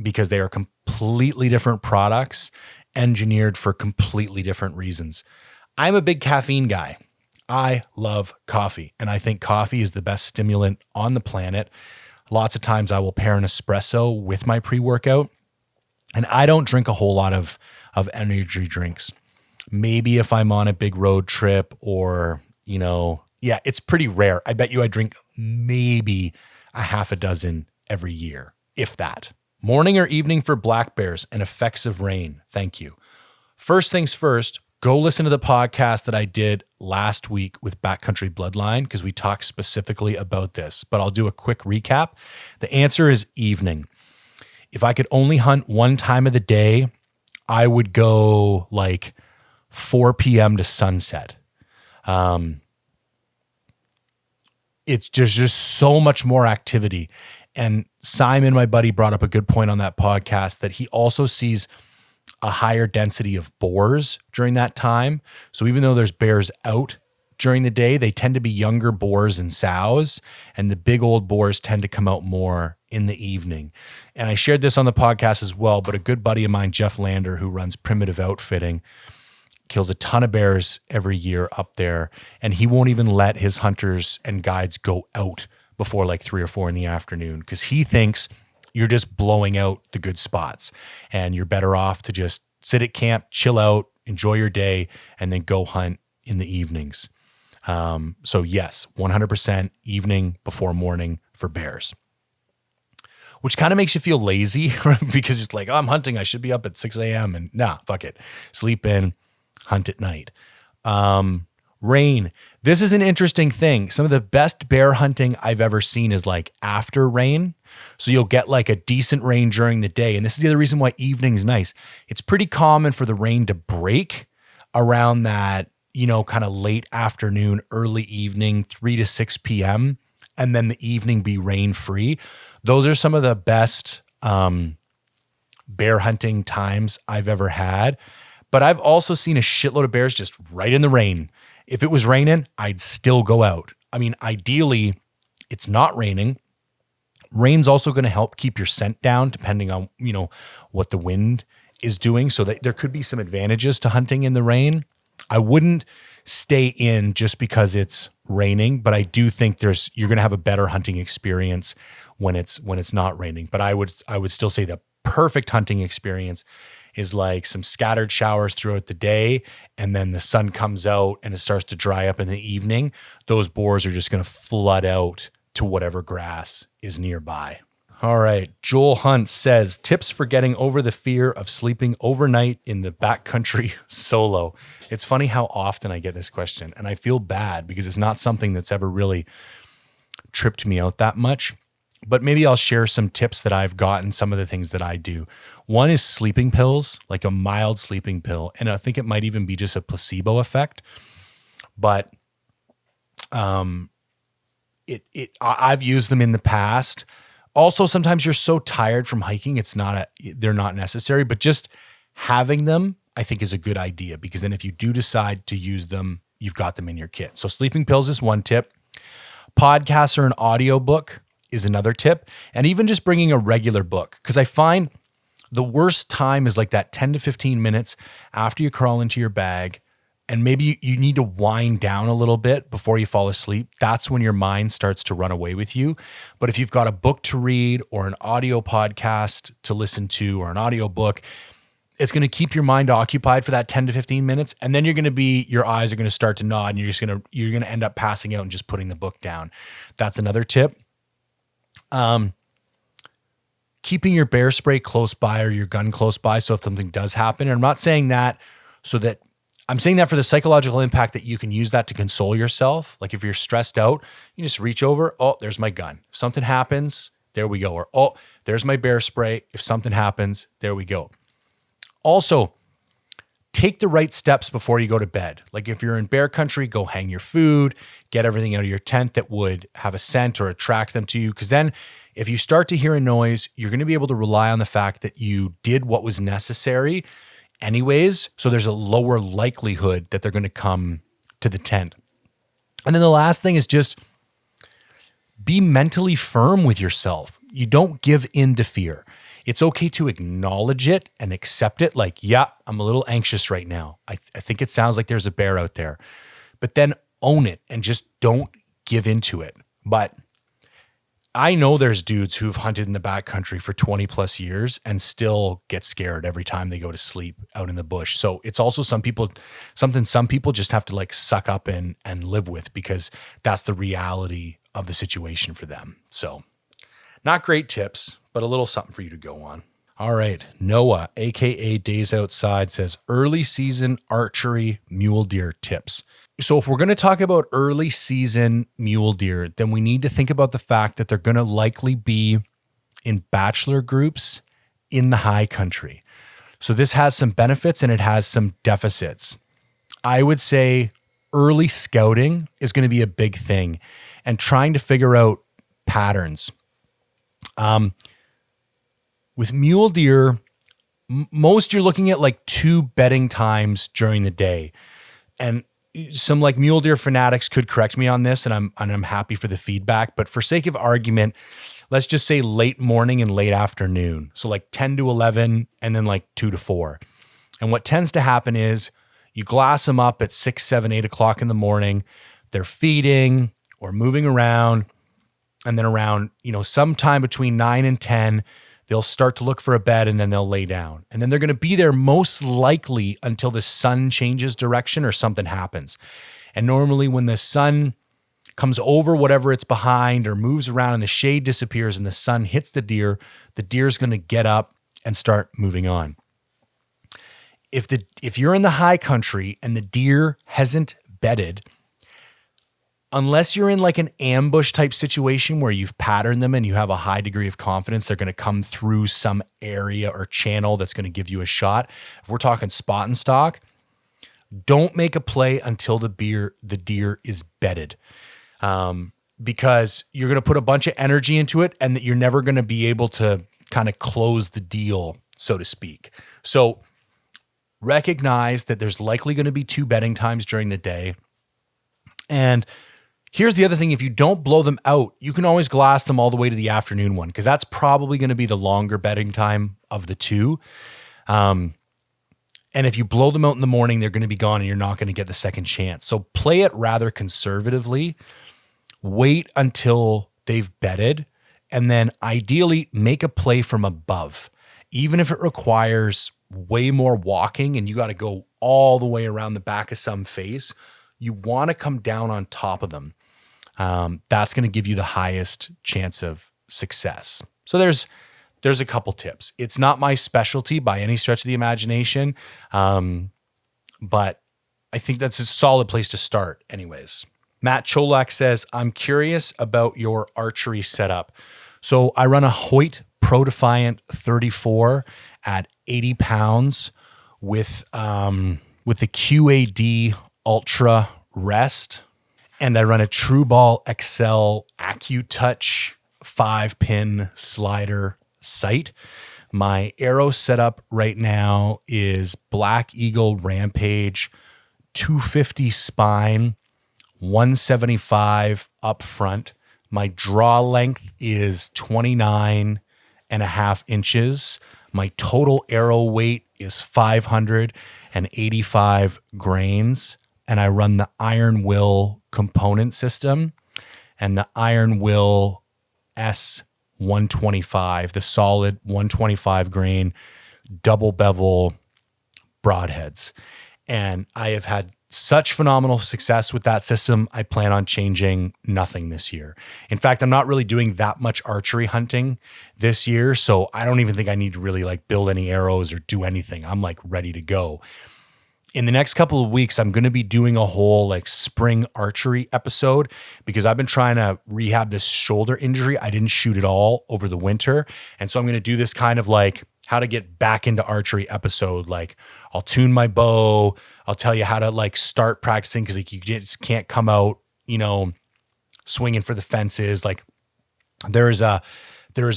because they are completely different products engineered for completely different reasons. I'm a big caffeine guy. I love coffee, and I think coffee is the best stimulant on the planet. Lots of times I will pair an espresso with my pre-workout, and I don't drink a whole lot of energy drinks. Maybe if I'm on a big road trip or, it's pretty rare. I bet you I drink maybe a half a dozen every year, if that. Morning or evening for black bears and effects of rain. Thank you. First things first, go listen to the podcast that I did last week with Backcountry Bloodline because we talked specifically about this, but I'll do a quick recap. The answer is evening. If I could only hunt one time of the day, I would go like 4 p.m. to sunset. It's just so much more activity. And Simon, my buddy, brought up a good point on that podcast that he also sees a higher density of boars during that time. So even though there's bears out during the day, they tend to be younger boars and sows, and the big old boars tend to come out more in the evening. And I shared this on the podcast as well, but a good buddy of mine, Jeff Lander, who runs Primitive Outfitting, kills a ton of bears every year up there, and he won't even let his hunters and guides go out before like 3 or 4 in the afternoon because he thinks you're just blowing out the good spots and you're better off to just sit at camp, chill out, enjoy your day, and then go hunt in the evenings. So yes, 100% evening before morning for bears, which kind of makes you feel lazy because it's like, oh, I'm hunting. I should be up at 6 a.m. and nah, fuck it. Sleep in, hunt at night. Rain. This is an interesting thing. Some of the best bear hunting I've ever seen is like after rain. So you'll get like a decent rain during the day. And this is the other reason why evening's nice. It's pretty common for the rain to break around that, kind of late afternoon, early evening, 3 to 6 p.m. and then the evening be rain free. Those are some of the best bear hunting times I've ever had. But I've also seen a shitload of bears just right in the rain. If it was raining, I'd still go out. I mean, ideally, it's not raining. Rain's also going to help keep your scent down depending on, what the wind is doing. So that there could be some advantages to hunting in the rain. I wouldn't stay in just because it's raining, but I do think you're going to have a better hunting experience when it's not raining. But I would still say the perfect hunting experience is like some scattered showers throughout the day, and then the sun comes out and it starts to dry up in the evening. Those boars are just going to flood out to whatever grass is nearby. All right. Joel Hunt says, tips for getting over the fear of sleeping overnight in the backcountry solo. It's funny how often I get this question, and I feel bad because it's not something that's ever really tripped me out that much. But maybe I'll share some tips that I've gotten, some of the things that I do. One is sleeping pills, like a mild sleeping pill. And I think it might even be just a placebo effect. But I've used them in the past. Also, sometimes you're so tired from hiking, they're not necessary. But just having them, I think, is a good idea because then if you do decide to use them, you've got them in your kit. So sleeping pills is one tip. Podcasts or an audiobook is another tip. And even just bringing a regular book, because I find the worst time is like that 10 to 15 minutes after you crawl into your bag and maybe you need to wind down a little bit before you fall asleep. That's when your mind starts to run away with you. But if you've got a book to read or an audio podcast to listen to or an audio book, it's going to keep your mind occupied for that 10 to 15 minutes. And then your eyes are going to start to nod and you're going to end up passing out and just putting the book down. That's another tip. Keeping your bear spray close by or your gun close by. So if something does happen, and I'm not saying that so that I'm saying that for the psychological impact that you can use that to console yourself. Like if you're stressed out, you just reach over, oh, there's my gun. If something happens, there we go. Or, oh, there's my bear spray. If something happens, there we go. Also, take the right steps before you go to bed. Like if you're in bear country, go hang your food, get everything out of your tent that would have a scent or attract them to you. Because then if you start to hear a noise, you're going to be able to rely on the fact that you did what was necessary anyways. So there's a lower likelihood that they're going to come to the tent. And then the last thing is just be mentally firm with yourself. You don't give in to fear. It's okay to acknowledge it and accept it. Like, yeah, I'm a little anxious right now. I think it sounds like there's a bear out there. But then own it and just don't give into it. But I know there's dudes who've hunted in the backcountry for 20 plus years and still get scared every time they go to sleep out in the bush. So it's also something some people just have to like suck up and live with, because that's the reality of the situation for them. So not great tips, but a little something for you to go on. All right. Noah, AKA Days Outside, says early season archery mule deer tips. So if we're going to talk about early season mule deer, then we need to think about the fact that they're going to likely be in bachelor groups in the high country. So this has some benefits and it has some deficits. I would say early scouting is going to be a big thing, and trying to figure out patterns. With mule deer, most you're looking at like 2 bedding times during the day. And some like mule deer fanatics could correct me on this, and I'm happy for the feedback, but for sake of argument, let's just say late morning and late afternoon. So like 10 to 11 and then like 2 to 4. And what tends to happen is you glass them up at 6, 7, 8 o'clock in the morning. They're feeding or moving around. And then around, sometime between 9 and 10, they'll start to look for a bed and then they'll lay down. And then they're going to be there most likely until the sun changes direction or something happens. And normally when the sun comes over whatever it's behind or moves around and the shade disappears and the sun hits the deer's going to get up and start moving on. If you're in the high country and the deer hasn't bedded, unless you're in like an ambush type situation where you've patterned them and you have a high degree of confidence they're going to come through some area or channel that's going to give you a shot. If we're talking spot and stock, don't make a play until the deer is bedded, because you're going to put a bunch of energy into it and that you're never going to be able to kind of close the deal, so to speak. So recognize that there's likely going to be 2 bedding times during the day. And here's the other thing. If you don't blow them out, you can always glass them all the way to the afternoon one, because that's probably going to be the longer bedding time of the 2. And if you blow them out in the morning, they're going to be gone and you're not going to get the second chance. So play it rather conservatively. Wait until they've bedded, and then ideally make a play from above. Even if it requires way more walking and you got to go all the way around the back of some face, you want to come down on top of them. That's going to give you the highest chance of success. So there's a couple tips. It's not my specialty by any stretch of the imagination, but I think that's a solid place to start anyways. Matt Cholak says, I'm curious about your archery setup. So I run a Hoyt Pro Defiant 34 at 80 pounds with the QAD Ultra Rest, and I run a TrueBall XL AccuTouch 5-pin slider sight. My arrow setup right now is Black Eagle Rampage 250 spine, 175 up front. My draw length is 29.5 inches. My total arrow weight is 585 grains. And I run the Iron Will component system and the Iron Will S125, the solid 125 grain double bevel broadheads. And I have had such phenomenal success with that system. I plan on changing nothing this year. In fact, I'm not really doing that much archery hunting this year, so I don't even think I need to really like build any arrows or do anything. I'm like ready to go. In the next couple of weeks, I'm going to be doing a whole like spring archery episode because I've been trying to rehab this shoulder injury. I didn't shoot at all over the winter. And so I'm going to do this kind of like how to get back into archery episode. Like I'll tune my bow. I'll tell you how to like start practicing because like you just can't come out, swinging for the fences. Like there is a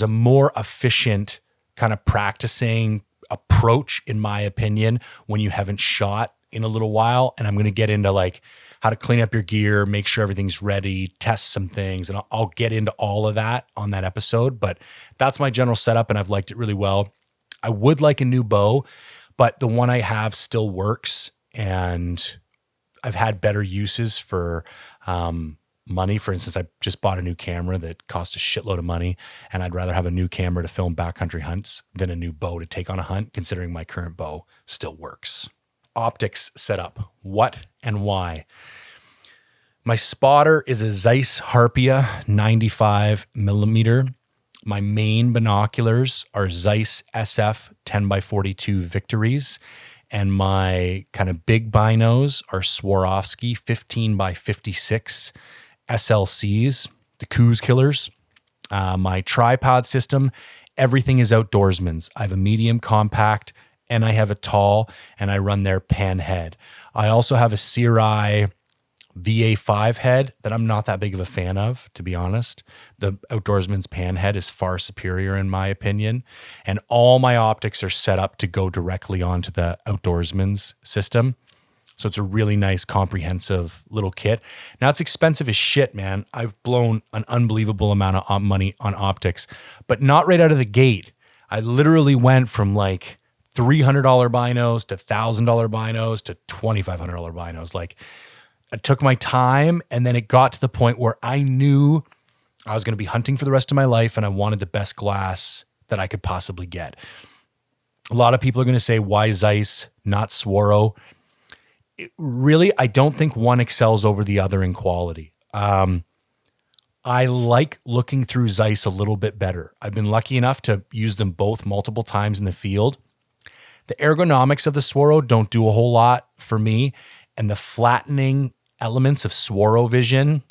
more efficient kind of practicing approach, in my opinion, when you haven't shot in a little while. And I'm going to get into like how to clean up your gear, make sure everything's ready, test some things. And I'll get into all of that on that episode, but that's my general setup and I've liked it really well. I would like a new bow, but the one I have still works and I've had better uses for, money. For instance, I just bought a new camera that cost a shitload of money, and I'd rather have a new camera to film backcountry hunts than a new bow to take on a hunt, considering my current bow still works. Optics setup, what and why? My spotter is a Zeiss Harpia 95 millimeter. My main binoculars are Zeiss SF 10x42 Victories, and my kind of big binos are Swarovski 15x56 SLCs, the Coos Killers. My tripod system, everything is Outdoorsman's. I have a medium compact and I have a tall, and I run their pan head. I also have a Serai VA5 head that I'm not that big of a fan of, to be honest. The Outdoorsman's pan head is far superior in my opinion. And all my optics are set up to go directly onto the Outdoorsman's system. So it's a really nice, comprehensive little kit. Now it's expensive as shit, man. I've blown an unbelievable amount of money on optics, but not right out of the gate. I literally went from like $300 binos to $1,000 binos to $2,500 binos. Like I took my time, and then it got to the point where I knew I was going to be hunting for the rest of my life and I wanted the best glass that I could possibly get. A lot of people are going to say, why Zeiss, not Swaro? Really, I don't think one excels over the other in quality. I like looking through Zeiss a little bit better. I've been lucky enough to use them both multiple times in the field. The ergonomics of the Swaro don't do a whole lot for me, and the flattening elements of Swaro Vision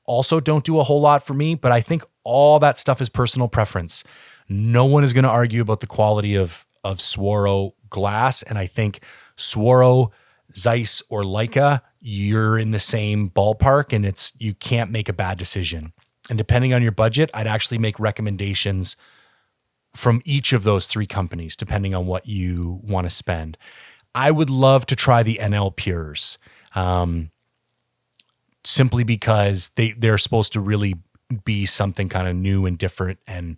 also don't do a whole lot for me, but I think all that stuff is personal preference. No one is going to argue about the quality of Swaro glass, and I think Swaro, Zeiss, or Leica, you're in the same ballpark, and you can't make a bad decision. And depending on your budget, I'd actually make recommendations from each of those three companies, depending on what you want to spend. I would love to try the NL Pures, simply because they're supposed to really be something kind of new and different and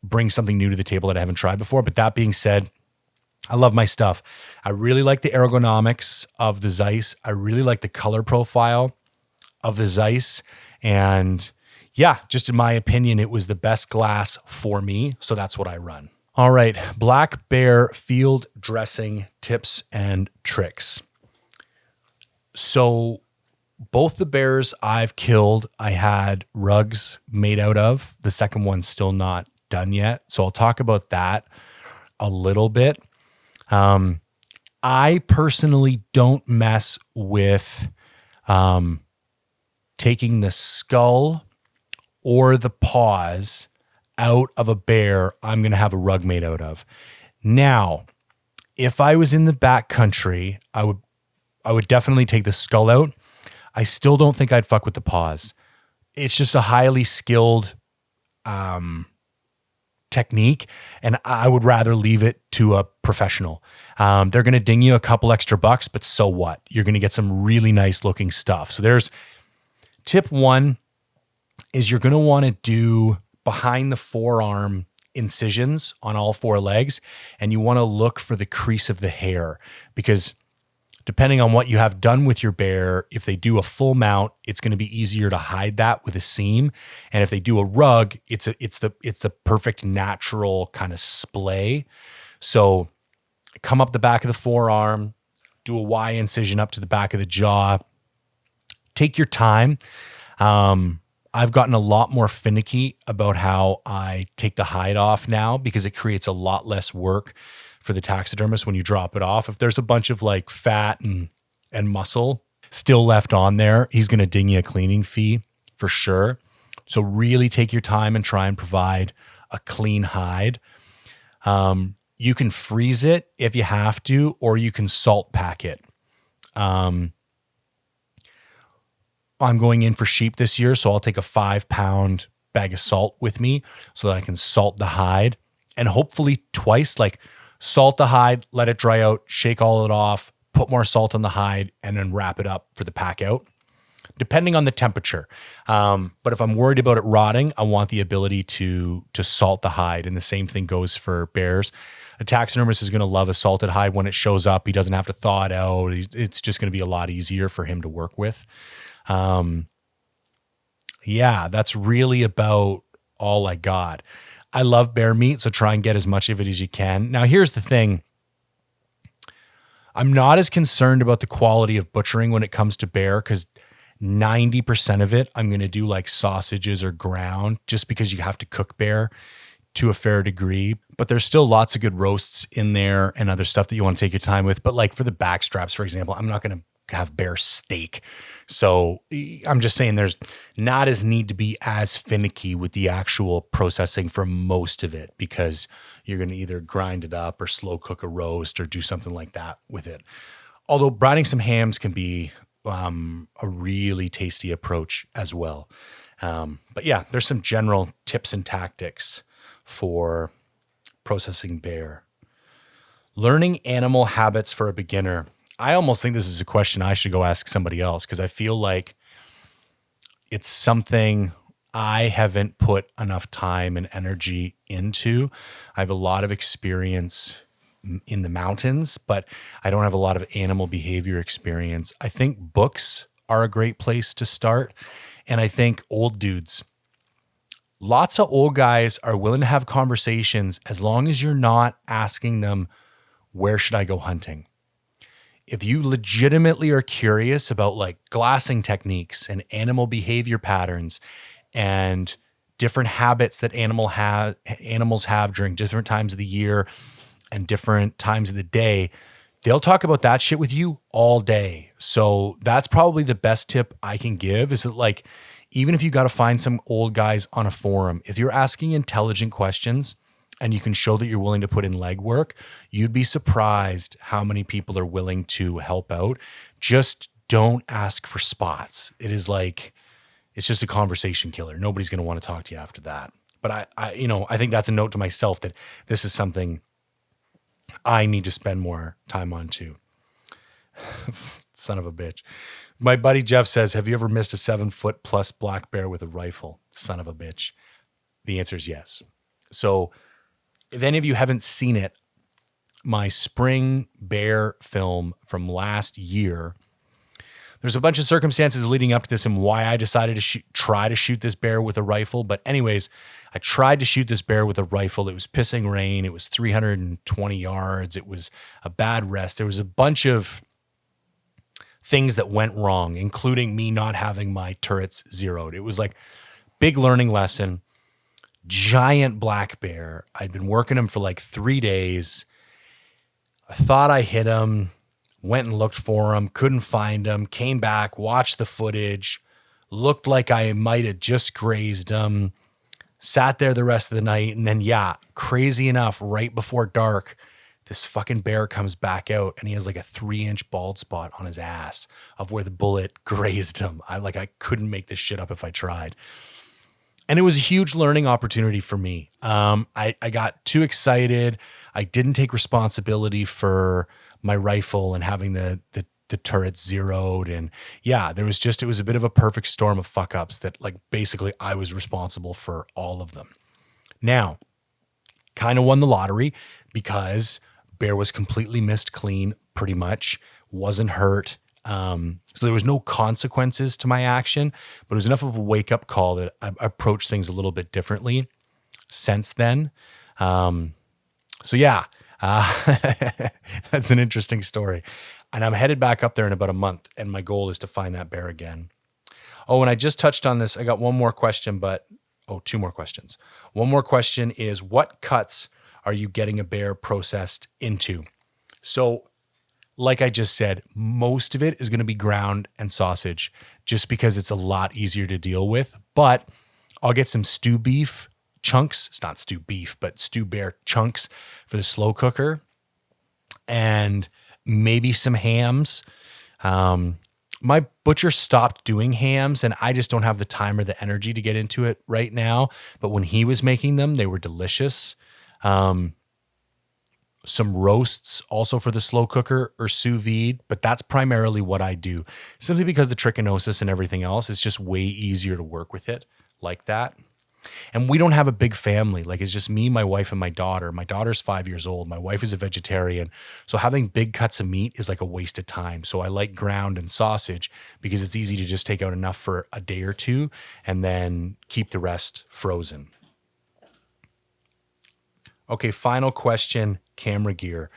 bring something new to the table that I haven't tried before. But that being said, I love my stuff. I really like the ergonomics of the Zeiss. I really like the color profile of the Zeiss. And yeah, just in my opinion, it was the best glass for me. So that's what I run. All right, black bear field dressing tips and tricks. So both the bears I've killed, I had rugs made out of. The second one's still not done yet. So I'll talk about that a little bit. I personally don't mess with taking the skull or the paws out of a bear I'm going to have a rug made out of. Now, if I was in the backcountry, I would definitely take the skull out. I still don't think I'd fuck with the paws. It's just a highly skilled technique, and I would rather leave it to a professional. They're going to ding you a couple extra bucks, but so what? You're going to get some really nice looking stuff. So there's tip one is you're going to want to do behind the forearm incisions on all four legs, and you want to look for the crease of the hair, because depending on what you have done with your bear, if they do a full mount, it's going to be easier to hide that with a seam. And if they do a rug, it's the perfect natural kind of splay. So come up the back of the forearm, do a Y incision up to the back of the jaw. Take your time. I've gotten a lot more finicky about how I take the hide off now, because it creates a lot less work for the taxidermist when you drop it off. If there's a bunch of like fat and muscle still left on there, he's going to ding you a cleaning fee for sure. So really take your time and try and provide a clean hide. You can freeze it if you have to, or you can salt pack it. I'm going in for sheep this year, so I'll take a 5-pound bag of salt with me so that I can salt the hide, and hopefully twice, like salt the hide, let it dry out, shake all it off, put more salt on the hide, and then wrap it up for the pack out, depending on the temperature. But if I'm worried about it rotting, I want the ability to salt the hide. And the same thing goes for bears. A taxidermist is going to love a salted hide when it shows up. He doesn't have to thaw it out. It's just going to be a lot easier for him to work with. Yeah, that's really about all I got. I love bear meat, so try and get as much of it as you can. Now, here's the thing. I'm not as concerned about the quality of butchering when it comes to bear, because 90% of it I'm going to do like sausages or ground, just because you have to cook bear to a fair degree. But there's still lots of good roasts in there and other stuff that you want to take your time with. But like for the back straps, for example, I'm not going to have bear steak. So I'm just saying there's not as need to be as finicky with the actual processing for most of it, because you're going to either grind it up or slow cook a roast or do something like that with it. Although brining some hams can be a really tasty approach as well. But yeah, there's some general tips and tactics for processing bear. Learning animal habits for a beginner. I almost think this is a question I should go ask somebody else, because I feel like it's something I haven't put enough time and energy into. I have a lot of experience in the mountains, but I don't have a lot of animal behavior experience. I think books are a great place to start. And I think old dudes, lots of old guys are willing to have conversations as long as you're not asking them, where should I go hunting? If you legitimately are curious about like glassing techniques and animal behavior patterns and different habits that animals have during different times of the year and different times of the day, they'll talk about that shit with you all day. So that's probably the best tip I can give, is that like, even if you got to find some old guys on a forum, if you're asking intelligent questions and you can show that you're willing to put in legwork, you'd be surprised how many people are willing to help out. Just don't ask for spots. It is like, it's just a conversation killer. Nobody's going to want to talk to you after that. But I think that's a note to myself that this is something I need to spend more time on too. Son of a bitch. My buddy Jeff says, have you ever missed a 7-foot plus black bear with a rifle? Son of a bitch. The answer is yes. So if any of you haven't seen it, my spring bear film from last year, there's a bunch of circumstances leading up to this and why I decided to try to shoot this bear with a rifle. But anyways, I tried to shoot this bear with a rifle. It was pissing rain. It was 320 yards. It was a bad rest. There was a bunch of things that went wrong, including me not having my turrets zeroed. It was like big learning lesson. Giant black bear. I'd been working him for like 3 days. I thought I hit him, went and looked for him, couldn't find him, came back, watched the footage, looked like I might have just grazed him, sat there the rest of the night. And then, yeah, crazy enough, right before dark, this fucking bear comes back out and he has like a 3-inch bald spot on his ass of where the bullet grazed him. I couldn't make this shit up if I tried. And it was a huge learning opportunity for me. I got too excited. I didn't take responsibility for my rifle and having the turrets zeroed. And yeah, it was a bit of a perfect storm of fuck ups that like basically I was responsible for all of them. Now, kind of won the lottery because bear was completely missed clean, pretty much, wasn't hurt. So there was no consequences to my action, but it was enough of a wake up call that I approached things a little bit differently since then. So yeah, that's an interesting story. And I'm headed back up there in about a month, and my goal is to find that bear again. Oh, and I just touched on this. I got one more question, two more questions. One more question is, what cuts are you getting a bear processed into? So like I just said, most of it is going to be ground and sausage just because it's a lot easier to deal with. But I'll get some stew beef chunks. It's not stew beef, but stew bear chunks for the slow cooker, and maybe some hams. My butcher stopped doing hams, and I just don't have the time or the energy to get into it right now. But when he was making them, they were delicious. Some roasts also for the slow cooker or sous vide, but that's primarily what I do, simply because the trichinosis and everything else is just way easier to work with it like that. And we don't have a big family. Like, it's just me, my wife, and my daughter. My daughter's 5 years old. My wife is a vegetarian. So having big cuts of meat is like a waste of time. So I like ground and sausage because it's easy to just take out enough for a day or two and then keep the rest frozen. Okay, final question, camera gear.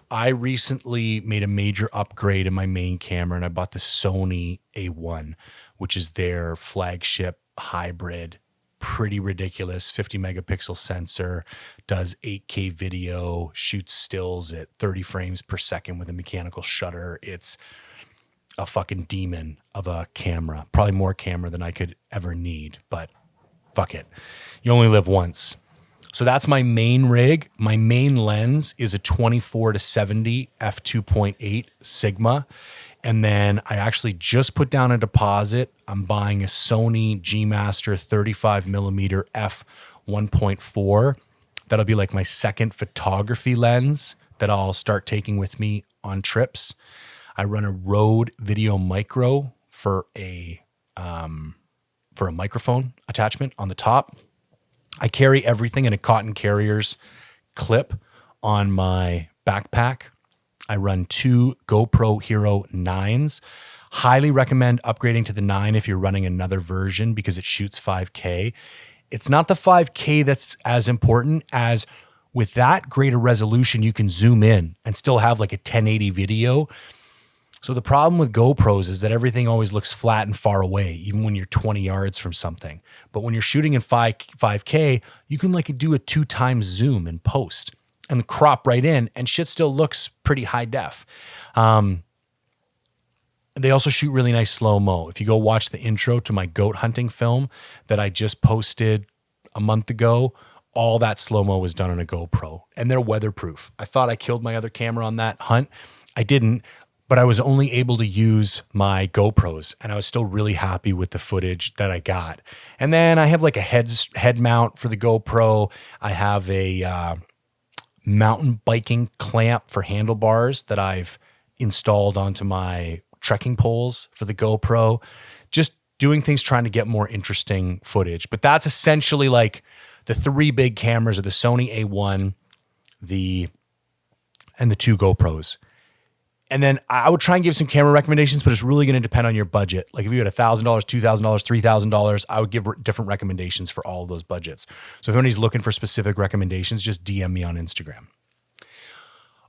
I recently made a major upgrade in my main camera, and I bought the Sony A1, which is their flagship hybrid. Pretty ridiculous 50 megapixel sensor, does 8K video, shoots stills at 30 frames per second with a mechanical shutter. It's a fucking demon of a camera, probably more camera than I could ever need, but fuck it. You only live once. So that's my main rig. My main lens is a 24-70 f2.8 Sigma. And then I actually just put down a deposit. I'm buying a Sony G Master 35 millimeter f1.4. That'll be like my second photography lens that I'll start taking with me on trips. I run a Rode Video Micro for a microphone attachment on the top. I carry everything in a cotton carrier's clip on my backpack. I run 2 GoPro Hero 9s. Highly recommend upgrading to the 9 if you're running another version because it shoots 5K. It's not the 5K that's as important as with that greater resolution, you can zoom in and still have like a 1080 video. So the problem with GoPros is that everything always looks flat and far away, even when you're 20 yards from something. But when you're shooting in 5K, you can like do a 2 times zoom in post and crop right in, and shit still looks pretty high def. They also shoot really nice slow-mo. If you go watch the intro to my goat hunting film that I just posted a month ago, all that slow-mo was done on a GoPro, and they're weatherproof. I thought I killed my other camera on that hunt. I didn't. But I was only able to use my GoPros, and I was still really happy with the footage that I got. And then I have like a head mount for the GoPro. I have a mountain biking clamp for handlebars that I've installed onto my trekking poles for the GoPro. Just doing things trying to get more interesting footage. But that's essentially like the 3 big cameras are the Sony A1, and the 2 GoPros. And then I would try and give some camera recommendations, but it's really going to depend on your budget. Like if you had $1,000, $2,000, $3,000, I would give different recommendations for all of those budgets. So if anybody's looking for specific recommendations, just DM me on Instagram.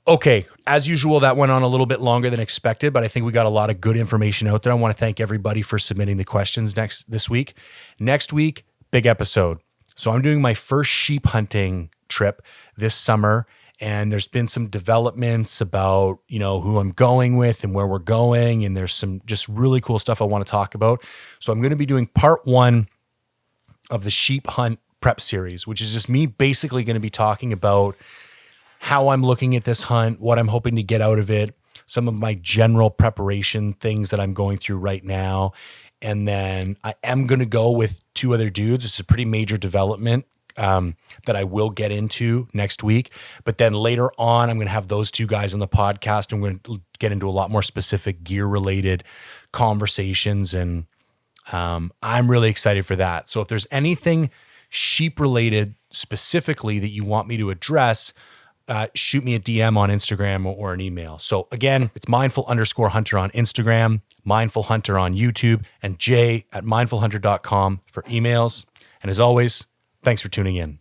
Okay, as usual, that went on a little bit longer than expected, but I think we got a lot of good information out there. I want to thank everybody for submitting the questions this week. Next week, big episode. So I'm doing my first sheep hunting trip this summer. And there's been some developments about, who I'm going with and where we're going. And there's some just really cool stuff I want to talk about. So I'm going to be doing part 1 of the sheep hunt prep series, which is just me basically going to be talking about how I'm looking at this hunt, what I'm hoping to get out of it, some of my general preparation things that I'm going through right now. And then I am going to go with 2 other dudes. It's a pretty major development that I will get into next week. But then later on, I'm going to have those 2 guys on the podcast, and we're going to get into a lot more specific gear-related conversations. And I'm really excited for that. So if there's anything sheep-related specifically that you want me to address, shoot me a DM on Instagram or an email. So again, it's mindful_hunter on Instagram, Mindful Hunter on YouTube, and Jay at mindfulhunter.com for emails. And as always, thanks for tuning in.